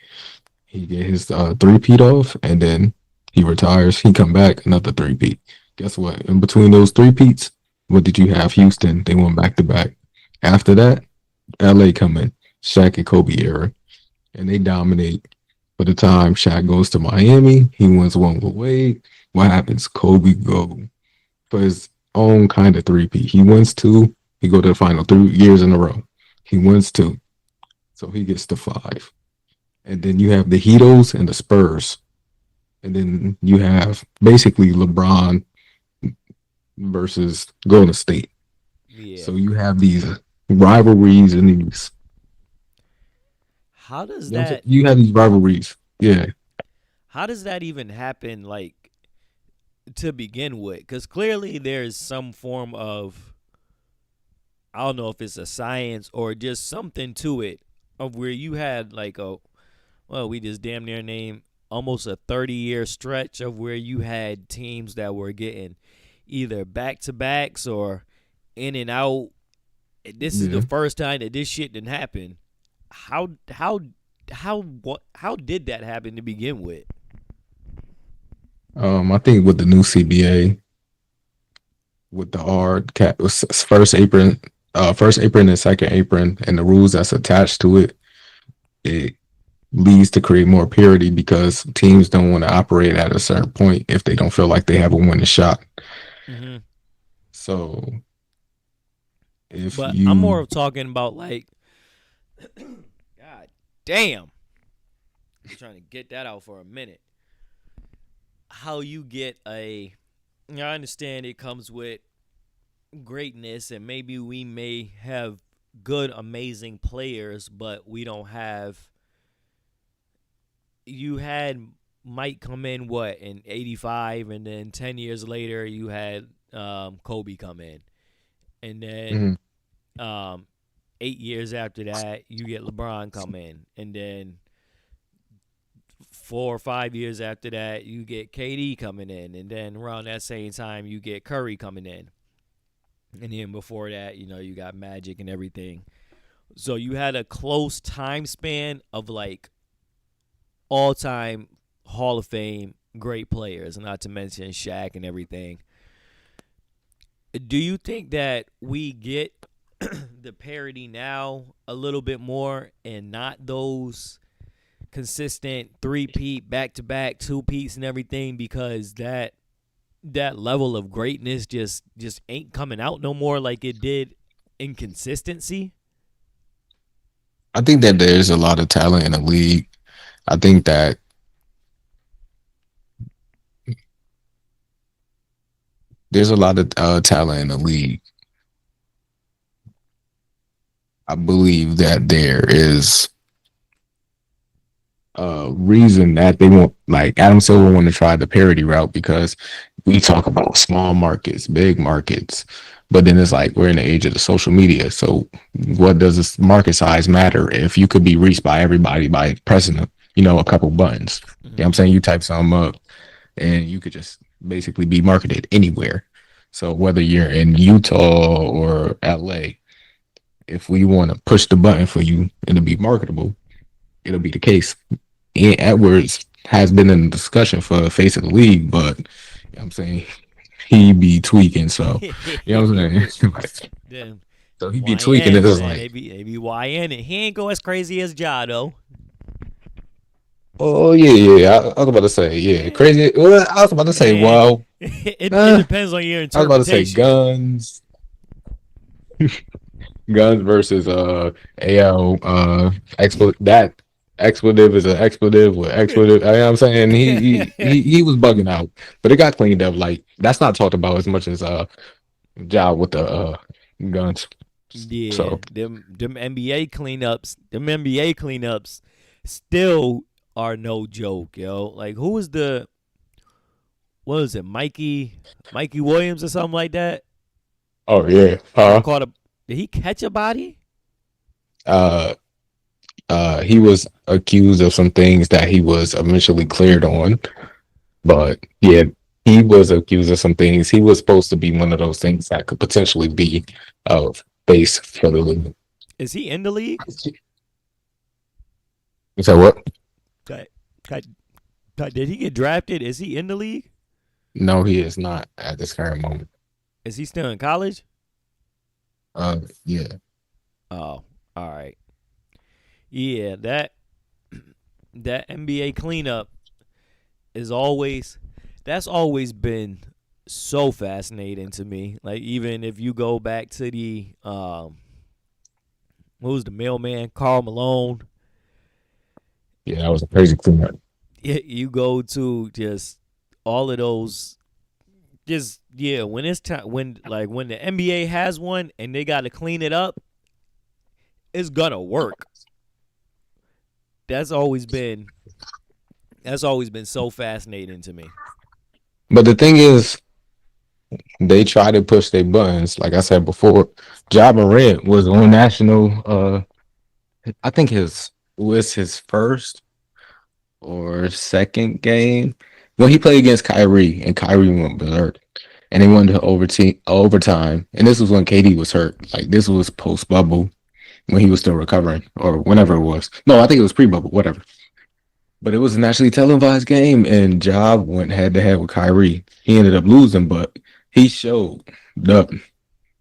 He get his three-peat off, and then he retires. He come back, another three-peat. Guess what? In between those three-peats, what did you have? Houston. They went back to back. After that, LA come in. Shaq and Kobe era, and they dominate. By the time Shaq goes to Miami, he wins one with Wade. What happens? Kobe go for his own kind of three-peat. He wins two. He go to the final 3 years in a row. He wins two, so he gets to five. And then you have the Heatles and the Spurs, and then you have basically LeBron versus Golden State. Yeah. So you have these rivalries and these. How does You know what I'm saying? that You have these rivalries. Yeah, how does that even happen like to begin with? Cuz clearly there's some form of, I don't know if it's a science or just something to it, of where you had like a, well, we just damn near named almost a 30-year stretch of where you had teams that were getting either back to backs or in and out. This is the yeah. first time that this shit didn't happen. How did that happen to begin with? I think with the new CBA, with the first apron and second apron, and the rules that's attached to it, it leads to create more parity because teams don't want to operate at a certain point if they don't feel like they have a winning shot. Hmm. So if But I'm more you, of talking about like, God damn, I'm trying to get that out for a minute. How you get a, I understand it comes with greatness, and maybe we may have good, amazing players, but we don't have. You had Mike come in what in '85, and then 10 years later you had Kobe come in, and then mhm, 8 years after that you get LeBron come in, and then 4 or 5 years after that you get KD coming in, and then around that same time you get Curry coming in, and then before that you got Magic and everything. So you had a close time span of like all time Hall of Fame great players, not to mention Shaq and everything. Do you think that we get the parity now a little bit more and not those consistent three-peat, back-to-back, two-peats and everything, because that level of greatness just ain't coming out no more like it did in consistency? I think that there's a lot of talent in the league. I think that there's a lot of talent in the league. I believe that there is reason that they want, like Adam Silver want to try the parody route because we talk about small markets, big markets, but then it's like we're in the age of the social media. So what does this market size matter if you could be reached by everybody by pressing a couple buttons? You know what Mm-hmm. I'm saying? You type something up and you could just basically be marketed anywhere. So whether you're in Utah or LA, if we want to push the button for you and to be marketable, it'll be the case. Ian Edwards has been in the discussion for face of the league, but I'm saying he be tweaking. So what I'm saying. Then So he be tweaking. It YN, is man, like, they be YN, and he ain't go as crazy as Ja though. oh yeah, yeah. I was about to say, yeah, crazy. Well, I was about to say, Man, well, it depends on your I was about to say interpretation. guns, guns versus AL that expletive is an expletive with expletive. I know what I'm saying he was bugging out, but it got cleaned up. Like that's not talked about as much as job with the guns. Yeah, So them NBA cleanups still are no joke, yo. Like who was the, what was it, Mikey Williams or something like that? oh yeah, That caught a, did he catch a body? uh he was accused of some things that he was eventually cleared on, but yeah, he was accused of some things. He was supposed to be one of those things that could potentially be of base for the league. Is he in the league? So what? That, that, did he get drafted? Is he in the league? No, he is not at this current moment. Is he still in college? Yeah. Oh, all right. Yeah, that NBA cleanup is always that's always been so fascinating to me. Like even if you go back to the what was the mailman, Carl Malone. Yeah, that was a crazy cleanup. You go to just all of those. Just yeah, when it's time, when the NBA has one and they got to clean it up, it's gonna work. That's always been that's always been so fascinating to me. But the thing is, they try to push their buttons. Like I said before, Ja Morant was on national. I think his was his first or second game. Well, he played against Kyrie, and Kyrie went berserk, and they went to overtime. And this was when KD was hurt. Like this was post bubble when he was still recovering, or whenever it was. No, I think it was pre bubble, whatever. But it was a nationally televised game, and Ja went head to head with Kyrie. He ended up losing, but he showed up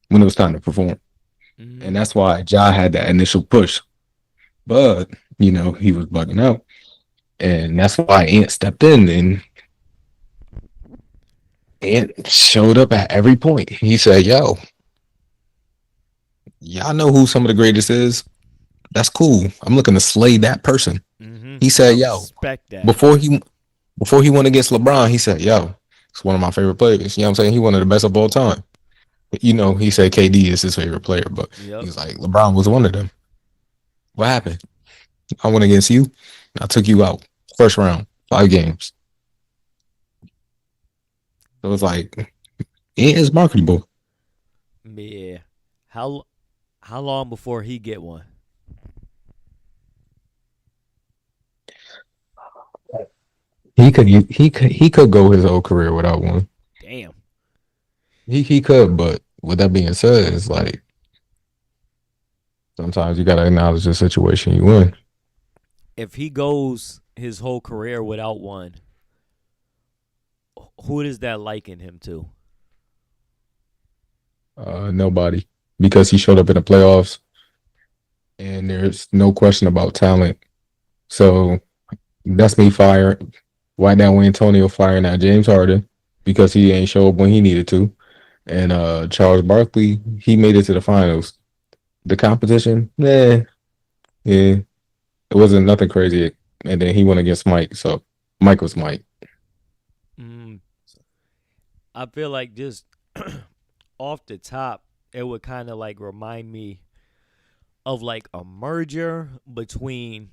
when it was time to perform, Hmm. and that's why Ja had that initial push. But he was bugging out, and that's why Ant stepped in and Ant showed up at every point. He said, "Yo, y'all know who some of the greatest is. That's cool. I'm looking to slay that person." Hmm. He I said, "Yo, respect that. before he before he went against LeBron, he said, yo, it's one of my favorite players. You know what I'm saying? He one of the best of all time. He said KD is his favorite player, but he Yep. was like, LeBron was one of them. What happened? I went against you. I took you out. First round, 5 games. So it's like, it is marketable. Yeah. How how long before he get one? He could go his whole career without one. Damn. He could, but with that being said, it's like sometimes you gotta acknowledge the situation you in. If he goes his whole career without one, who does that liken him to? Nobody. Because he showed up in the playoffs and there's no question about talent. So that's me firing. Why now Antonio firing at James Harden because he ain't show up when he needed to. And Charles Barkley, he made it to the finals. The competition, yeah, it wasn't nothing crazy. And then he went against Mike. So Mike was Mike. Mm, I feel like just off the top, it would kind of like remind me of like a merger between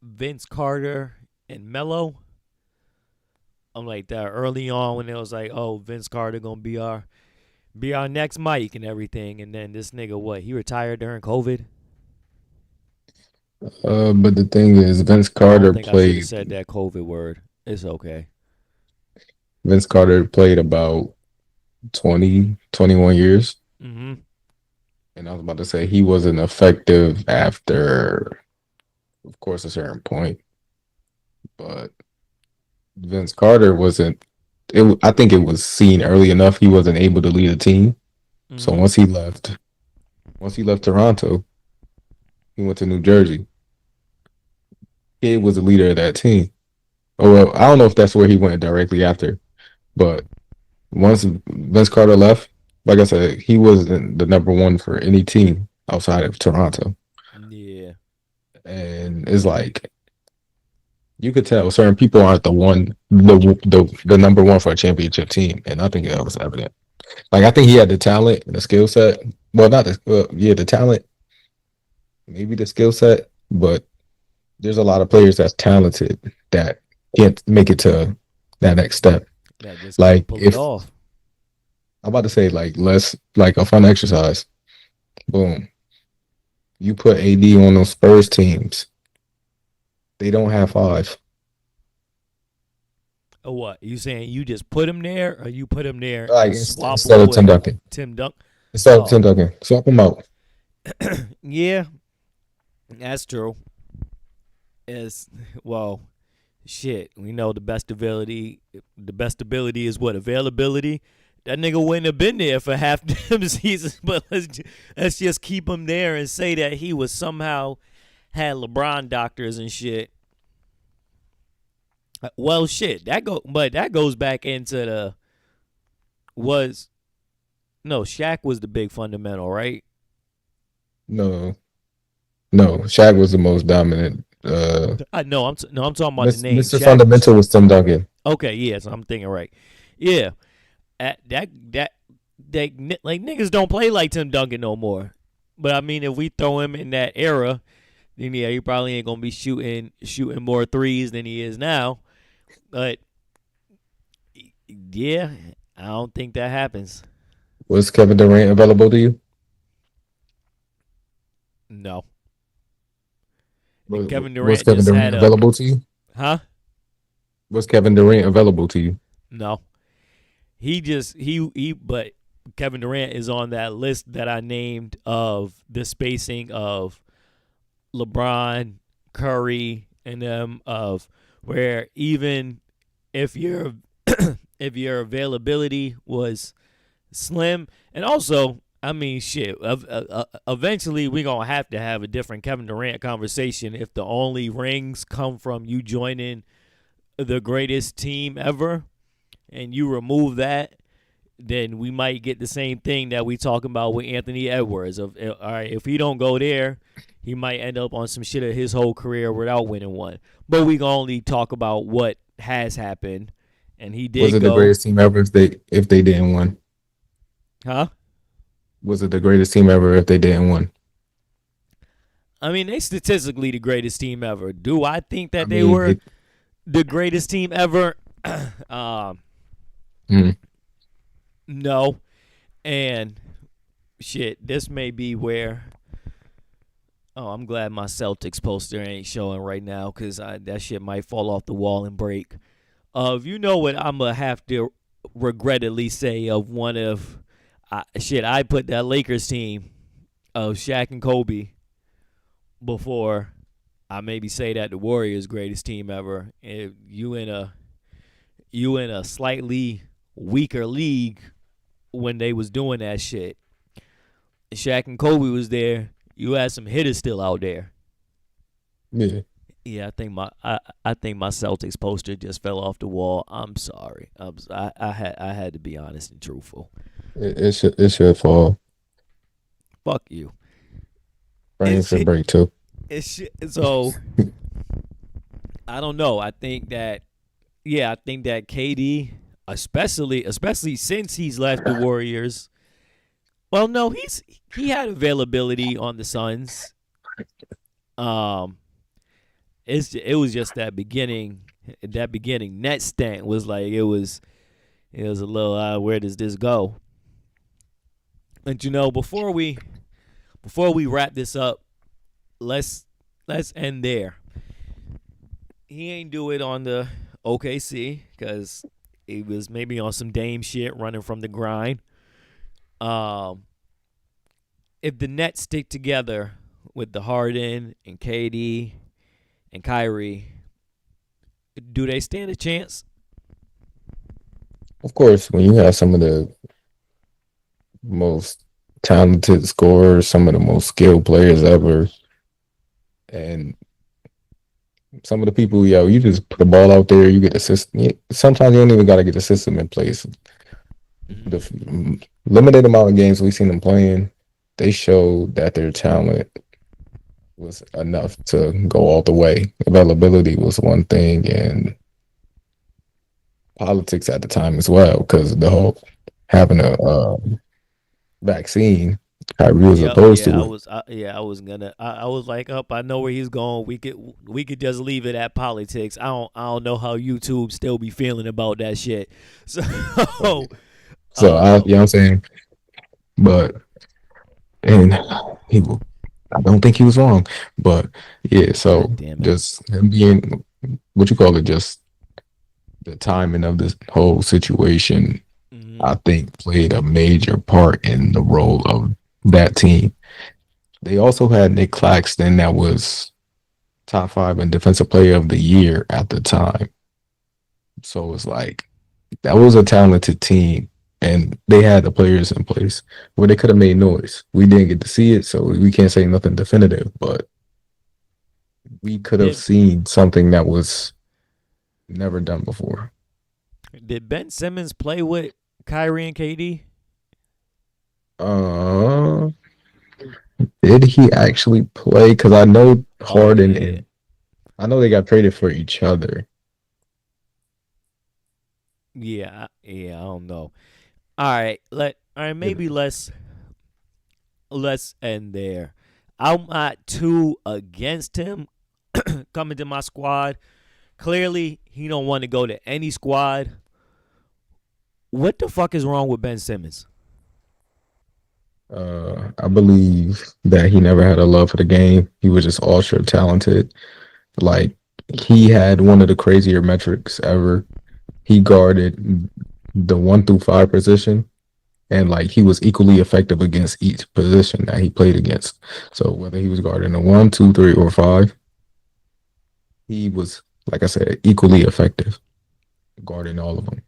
Vince Carter and Melo. I'm like that early on when it was like, oh, Vince Carter gonna be our next Mike and everything, and then this nigga what? He retired during COVID. But the thing is, I don't think I should have said that COVID word. It's okay. Vince Carter played about 20, 21 years. Mm-hmm. And I was about to say he wasn't effective after, of course, a certain point. But Vince Carter wasn't. I think it was seen early enough he wasn't able to lead a team. So Mm-hmm. once he left Toronto, he went to New Jersey. He was the leader of that team. Oh well, I don't know if that's where he went directly after, but once Vince Carter left, like I said, he wasn't the number one for any team outside of Toronto. Yeah. And it's like you could tell certain people aren't the number one for a championship team, and I think that was evident. Like I think he had the talent and the skill set. Well, not the talent, maybe the skill set, but there's a lot of players that's talented that can't make it to that next step. That just can't Like pull it if off. I'm about to say like less like a fun exercise. Boom. You put AD on those Spurs teams. They don't have five. Or what? You saying you just put him there, or you put him there Like and swap instead him of Tim with Duncan. Tim Dunk? Instead of Tim Oh, Duncan. Swap them out. yeah, that's true. Is well, shit. We know the best ability is what availability, that nigga wouldn't have been there for half them seasons. But let's just keep him there and say that he was somehow had LeBron doctors and shit. Well, shit, but that goes back into the was no Shaq was the big fundamental, right? No, no, Shaq was the most dominant. I know. I'm talking about the name Mr. Shaq. Fundamental was Tim Duncan. Okay, yeah, so I'm thinking right. Yeah, that like niggas don't play like Tim Duncan no more. But I mean, if we throw him in that era, then yeah, he probably ain't gonna be shooting more threes than he is now. But yeah, I don't think that happens. Was Kevin Durant available to you? No, Was, Kevin was Durant Kevin just had Durant a available to you? huh? Was Kevin Durant available to you? No, but Kevin Durant is on that list that I named of the spacing of LeBron, Curry, and them of where even if your if your availability was slim, and also I mean shit, eventually we're gonna have to have a different Kevin Durant conversation if the only rings come from you joining the greatest team ever, and you remove that, then we might get the same thing that we talking about with Anthony Edwards. All right, if he don't go there, he might end up on some shit of his whole career without winning one. But we can only talk about what has happened, and he did Was it go. the greatest team ever if they didn't win? Huh? Was it the greatest team ever if they didn't win? I mean, they statistically the greatest team ever. Do I think that I they mean, were the greatest team ever? mm, No. And shit, this may be where. Oh, I'm glad my Celtics poster ain't showing right now because that shit might fall off the wall and break. You know what I'm gonna have to regrettably say of one of I put that Lakers team of Shaq and Kobe before I maybe say that the Warriors greatest team ever. If you in a slightly weaker league when they was doing that shit. Shaq and Kobe was there. You had some hitters still out there. yeah. Yeah, I think my Celtics poster just fell off the wall. I'm sorry. I had to be honest and truthful. It should fall. Fuck you. Brain should break too. So I don't know. I think that KD, especially since he's left the Warriors. Well, no, he had availability on the Suns. It was just that beginning net stint was like it was a little where does this go? And you know, before we wrap this up, let's end there. He ain't do it on the OKC because he was maybe on some Dame shit running from the grind. If the Nets stick together with the Harden and KD and Kyrie, do they stand a chance? Of course, when you have some of the most talented scorers, some of the most skilled players ever, and some of the people, you just put the ball out there, you get the system. Sometimes you don't even got to get the system in place. The limited amount of games we've seen them playing, they showed that their talent was enough to go all the way. Availability was one thing, and politics at the time as well, because the whole having a vaccine, Kyrie was opposed to it. I was like, I know where he's going. We could just leave it at politics. I don't know how YouTube still be feeling about that shit. So, you know what I'm saying? But and I don't think he was wrong. But yeah, so just him being what you call it, just the timing of this whole situation, I think played a major part in the role of that team. They also had Nick Claxton that was top 5 in defensive player of the year at the time. So it's like that was a talented team. and they had the players in place where they could have made noise. We didn't get to see it, so we can't say nothing definitive, but we could have Did seen something that was never done before. did Ben Simmons play with Kyrie and KD? Uh, did he actually play? Because I know Oh Harden yeah. and I know they got traded for each other. Yeah, I don't know. All right, maybe let's end there. I'm not too against him coming to my squad. Clearly, he don't want to go to any squad. What the fuck is wrong with Ben Simmons? I believe that he never had a love for the game. He was just ultra talented. Like he had one of the crazier metrics ever. He guarded the 1 through 5 position, and like he was equally effective against each position that he played against. So whether he was guarding a 1, 2, 3, or 5, he was, like I said, equally effective guarding all of them.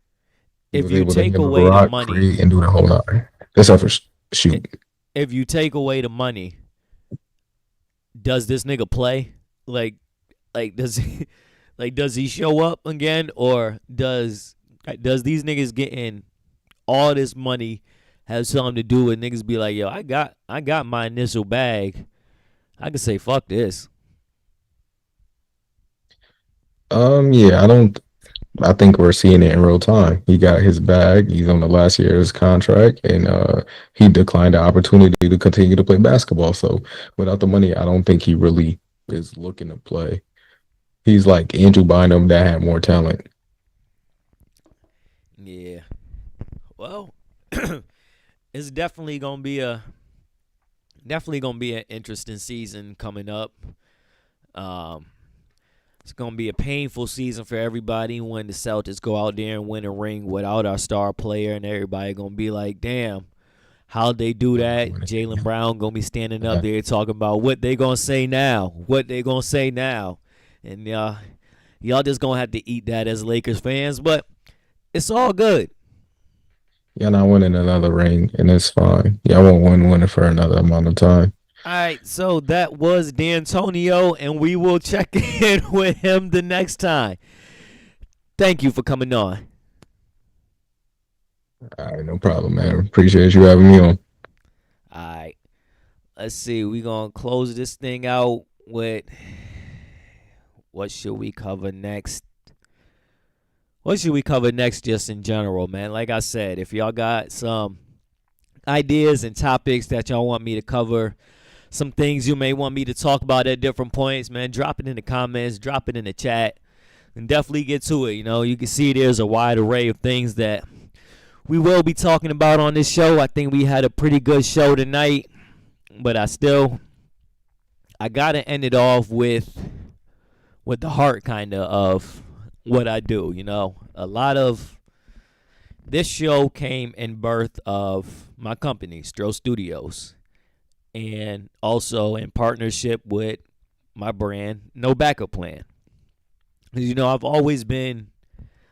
He If was you able to take handle the away the rock, money, create, and do the whole nine, except for shooting. if you take away the money, does this nigga play? Like does he does he show up again, or does these niggas getting all this money have something to do with niggas be like, yo, I got my initial bag. I can say fuck this. Yeah, I think we're seeing it in real time. He got his bag. He's on the last year of his contract, and he declined the opportunity to continue to play basketball. So without the money, I don't think he really is looking to play. He's like Andrew Bynum that had more talent. Yeah. Well, it's definitely gonna be an interesting season coming up. Um, it's gonna be a painful season for everybody when the Celtics go out there and win a ring without our star player, and everybody gonna be like, "Damn, how'd they do that?" Jaylen Brown gonna be standing up there talking about what they gonna say now, and y'all just gonna have to eat that as Lakers fans, but it's all good. Y'all not winning another ring, and it's fine. Y'all won't win for another amount of time. All right, so that was D'Antonio, and we will check in with him the next time. Thank you for coming on. All right, no problem, man. Appreciate you having me on. All right, let's see. We're going to close this thing out with what should we cover next? What should we cover next just in general, man? Like I said, if y'all got some ideas and topics that y'all want me to cover, some things you may want me to talk about at different points, man, drop it in the comments, drop it in the chat, and definitely get to it. You know, you can see there's a wide array of things that we will be talking about on this show. I think we had a pretty good show tonight, but I gotta end it off with the heart kind of what I do. You know, a lot of this show came in birth of my company, Stro Studios, and also in partnership with my brand, No Backup Plan. You know, I've always been,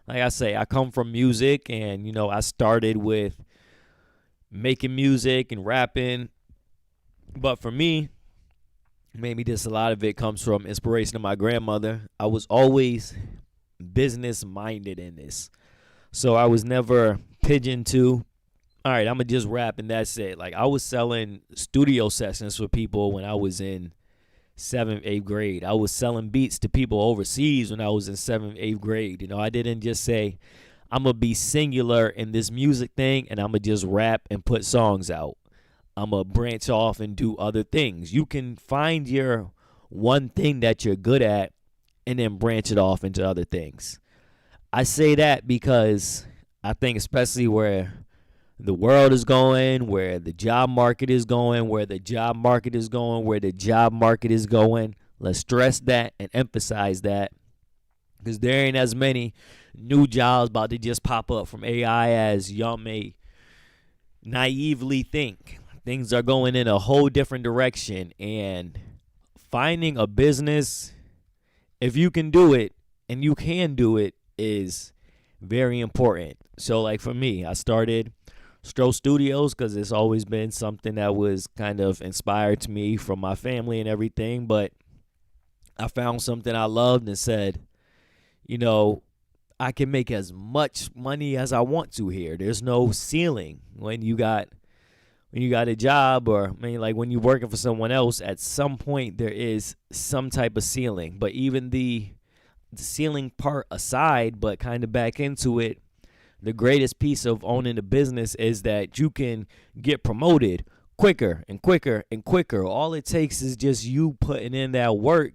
like I say, I come from music, and, you know, I started with making music and rapping. But for me, maybe just a lot of it comes from inspiration of my grandmother. I was always business minded in this. So I was never pigeon to, all right, I'm going to just rap and that's it. Like, I was selling studio sessions for people when I was in 7th, 8th grade. I was selling beats to people overseas when I was in 7th, 8th grade. You know, I didn't just say, I'm going to be singular in this music thing and I'm going to just rap and put songs out. I'm going to branch off and do other things. You can find your one thing that you're good at and then branch it off into other things. I say that because I think especially where the world is going, where the job market is going, let's stress that and emphasize that, because there ain't as many new jobs about to just pop up from AI as y'all may naively think. Things are going in a whole different direction, and finding a business, if you can do it, is very important. So, like for me, I started Stro Studios because it's always been something that was kind of inspired to me from my family and everything. But I found something I loved and said, you know, I can make as much money as I want to here. There's no ceiling when you got a job, or I mean, like when you're working for someone else. At some point, there is some type of ceiling. But even the ceiling part aside, but kind of back into it, the greatest piece of owning a business is that you can get promoted quicker and quicker and quicker. All it takes is just you putting in that work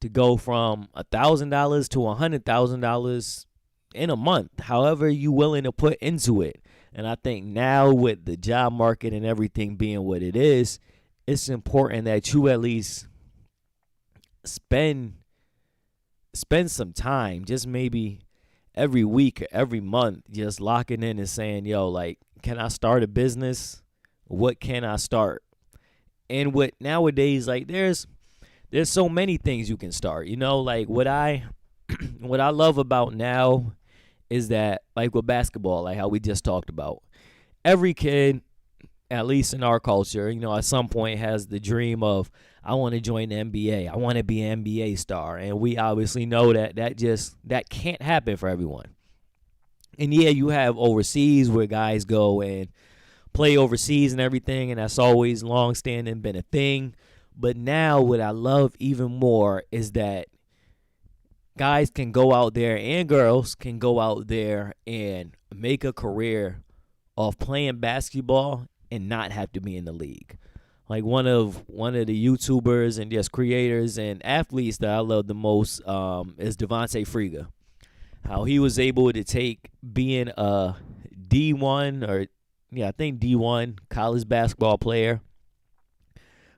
to go from $1,000 to $100,000 in a month, however you willing to put into it. And I think now with the job market and everything being what it is, it's important that you at least spend some time, just maybe every week or every month, just locking in and saying, yo, like, can I start a business? What can I start? And with nowadays, like there's so many things you can start. Like what I love about now is that, like with basketball, like how we just talked about, every kid, at least in our culture, at some point has the dream of, I want to join the NBA. I want to be an NBA star. And we obviously know that can't happen for everyone. And yeah, you have overseas where guys go and play overseas and everything, and that's always long-standing been a thing. But now what I love even more is that guys can go out there and girls can go out there and make a career of playing basketball and not have to be in the league. Like one of the YouTubers and just creators and athletes that I love the most is Devontae Friga. How he was able to take being a D1 college basketball player,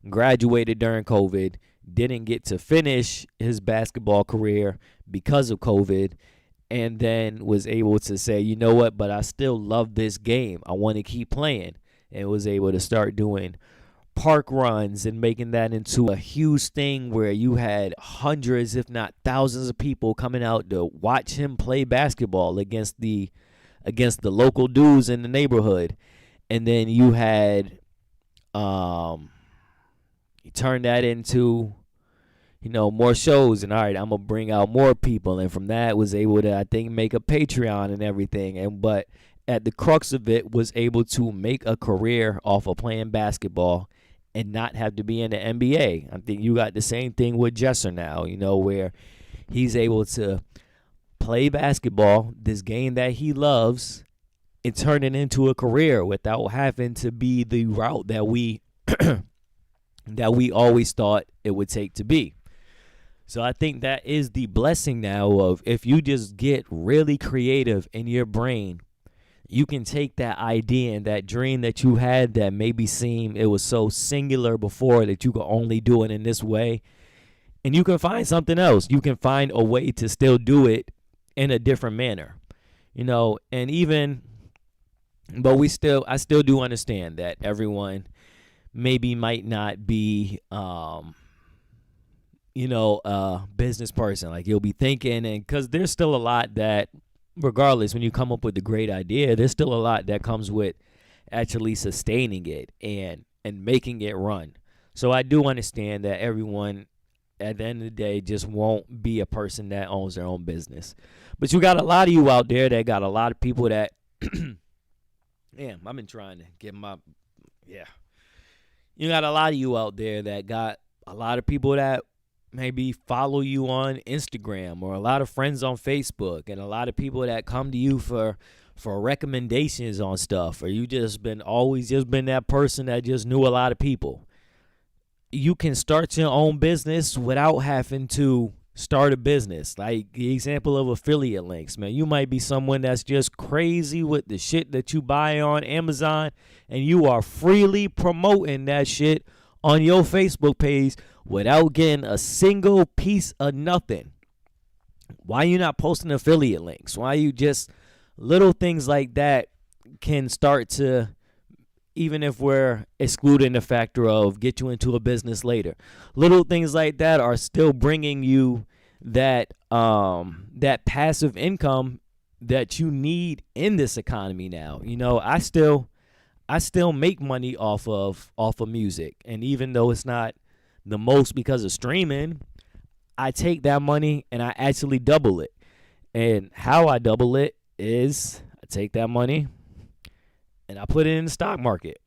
graduated during COVID, didn't get to finish his basketball career because of COVID, and then was able to say, you know what, but I still love this game. I want to keep playing, and was able to start doing park runs and making that into a huge thing where you had hundreds, if not thousands of people coming out to watch him play basketball against the local dudes in the neighborhood. And then you had he turned that into more shows, and all right, I'm gonna bring out more people, and from that was able to, I think, make a Patreon and everything. But at the crux of it, was able to make a career off of playing basketball and not have to be in the NBA. I think you got the same thing with Jesser now, where he's able to play basketball, this game that he loves, and turn it into a career without having to be the route that we that we always thought it would take to be. So I think that is the blessing now of, if you just get really creative in your brain, you can take that idea and that dream that you had that maybe seemed it was so singular before that you could only do it in this way, and you can find something else. You can find a way to still do it in a different manner, and even, but I still do understand that everyone maybe might not be, a business person. Like you'll be thinking, and because there's still a lot that, regardless, when you come up with a great idea, there's still a lot that comes with actually sustaining it and making it run. So I do understand that everyone, at the end of the day, just won't be a person that owns their own business. But you got a lot of you out there that got a lot of people that, damn, I've been trying to get you got a lot of you out there that got a lot of people that maybe follow you on Instagram, or a lot of friends on Facebook, and a lot of people that come to you for recommendations on stuff, or you just been that person that just knew a lot of people. You can start your own business without having to start a business. Like the example of affiliate links, man. You might be someone that's just crazy with the shit that you buy on Amazon, and you are freely promoting that shit on your Facebook page without getting a single piece of nothing. Why you not posting affiliate links? Why you just little things like that can start to, even if we're excluding the factor of get you into a business later, little things like that are still bringing you that passive income that you need in this economy now. I still I still make money off of music. And even though it's not the most because of streaming, I take that money and I actually double it. And how I double it is I take that money and I put it in the stock market.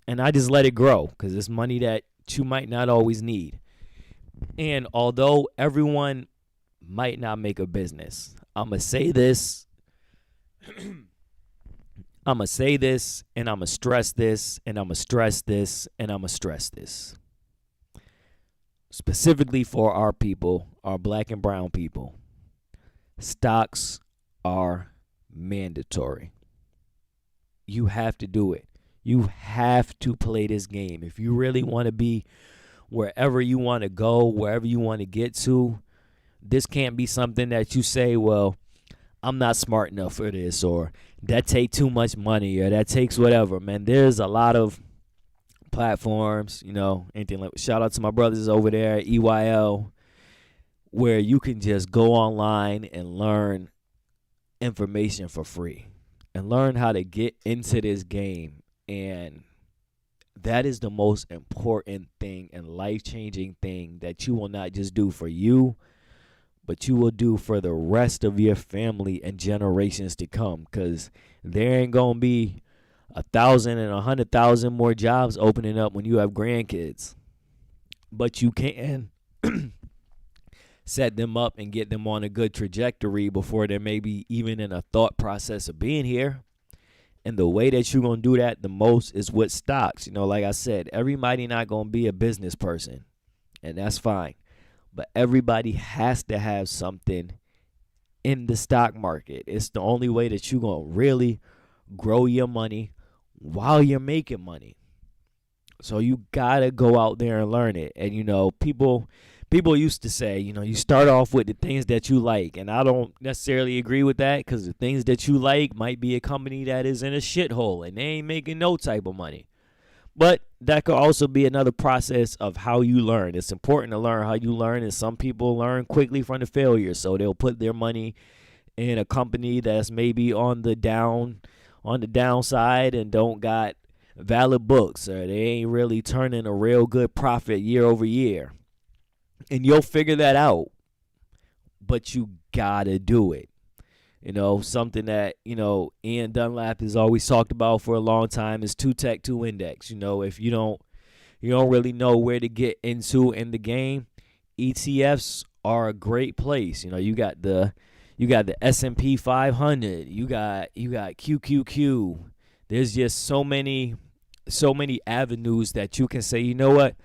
And I just let it grow because it's money that you might not always need. And although everyone might not make a business, I'm going to say this. I'm going to say this, and I'm going to stress this, and I'm going to stress this, and I'm going to stress this. Specifically for our people, our black and brown people, stocks are mandatory. You have to do it. You have to play this game. If you really want to be wherever you want to go, wherever you want to get to, this can't be something that you say, well, I'm not smart enough for this, or that take too much money, or that takes whatever. Man, there's a lot of platforms, anything like, shout out to my brothers over there at EYL, where you can just go online and learn information for free and learn how to get into this game. And that is the most important thing and life-changing thing that you will not just do for you, but you will do for the rest of your family and generations to come, because there ain't going to be 1,000 and 100,000 more jobs opening up when you have grandkids. But you can set them up and get them on a good trajectory before they're maybe even in a thought process of being here. And the way that you're going to do that the most is with stocks. Like I said, everybody not going to be a business person, and that's fine. But everybody has to have something in the stock market. It's the only way that you're going to really grow your money while you're making money. So you got to go out there and learn it. And, people used to say, you start off with the things that you like. And I don't necessarily agree with that, because the things that you like might be a company that is in a shithole and they ain't making no type of money. But that could also be another process of how you learn. It's important to learn how you learn, and some people learn quickly from the failure. So they'll put their money in a company that's maybe on the downside and don't got valid books, or they ain't really turning a real good profit year over year. And you'll figure that out, but you gotta do it. Something that, Ian Dunlap has always talked about for a long time is 2 Tech 2 Index. If you don't really know where to get into in the game, ETFs are a great place. You got the S&P 500, you got QQQ. There's just so many avenues that you can say, you know what,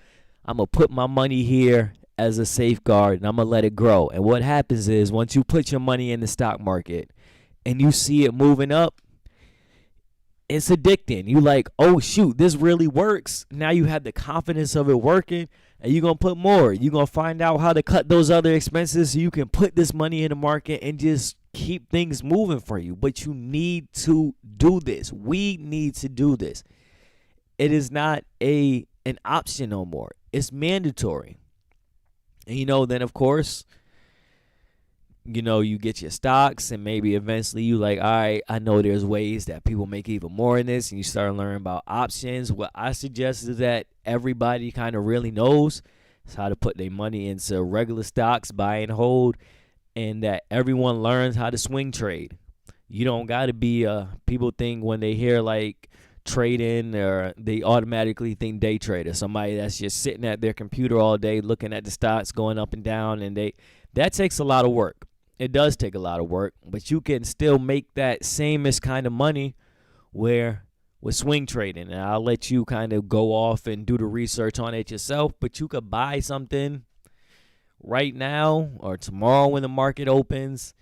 I'm gonna put my money here as a safeguard, and I'm going to let it grow. And what happens is, once you put your money in the stock market and you see it moving up, it's addicting. You like, oh, shoot, this really works. Now you have the confidence of it working, and you're going to put more. You're going to find out how to cut those other expenses so you can put this money in the market and just keep things moving for you. But you need to do this. We need to do this. It is not an option no more. It's mandatory. And, then, of course, you get your stocks, and maybe eventually you like, all right, I know there's ways that people make even more in this, and you start learning about options. What I suggest is that everybody kind of really knows is how to put their money into regular stocks, buy and hold, and that everyone learns how to swing trade. You don't got to be people think when they hear like trading, or they automatically think day trader, somebody that's just sitting at their computer all day looking at the stocks going up and down, and that takes a lot of work. It does take a lot of work, but you can still make that sameish kind of money with swing trading. And I'll let you kind of go off and do the research on it yourself, but you could buy something right now or tomorrow when the market opens,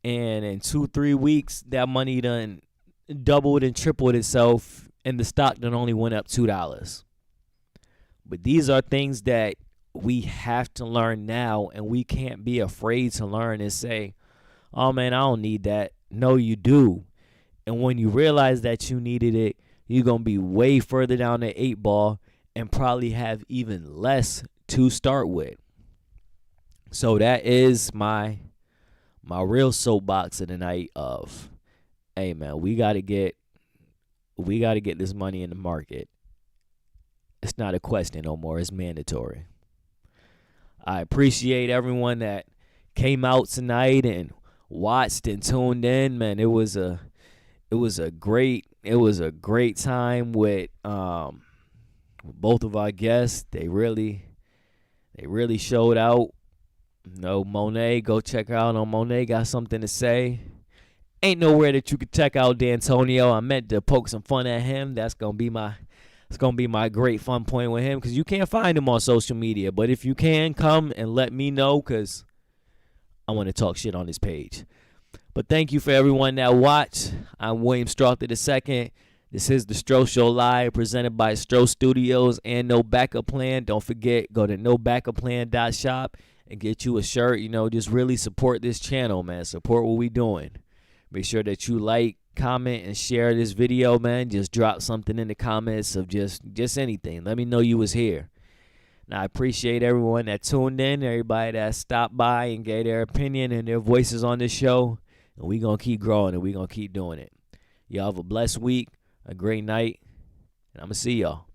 and in 2-3 weeks that money done doubled and tripled itself, and the stock done only went up $2. But these are things that we have to learn now, and we can't be afraid to learn and say, oh man, I don't need that. No, you do. And when you realize that you needed it, you're going to be way further down the 8 ball and probably have even less to start with. So that is my real soapbox of the night of, hey man, we got to get we got to get this money in the market. It's not a question no more. It's mandatory. I appreciate everyone that came out tonight and watched and tuned in. Man, it was a great time with both of our guests. They really showed out. Monet, go check her out on Monet. Got something to say. Ain't nowhere that you could check out D'Antonio. I meant to poke some fun at him. That's gonna be my great fun point with him, because you can't find him on social media. But if you can, come and let me know, because I want to talk shit on his page. But thank you for everyone that watched. I'm William Strother II. This is the Stro Show Live, presented by Stro Studios and No Backup Plan. Don't forget, go to NoBackupPlan.Shop and get you a shirt. Just really support this channel, man. Support what we doing. Make sure that you like, comment, and share this video, man. Just drop something in the comments of just anything. Let me know you was here. Now, I appreciate everyone that tuned in, everybody that stopped by and gave their opinion and their voices on this show. And we going to keep growing, and we going to keep doing it. Y'all have a blessed week, a great night, and I'm going to see y'all.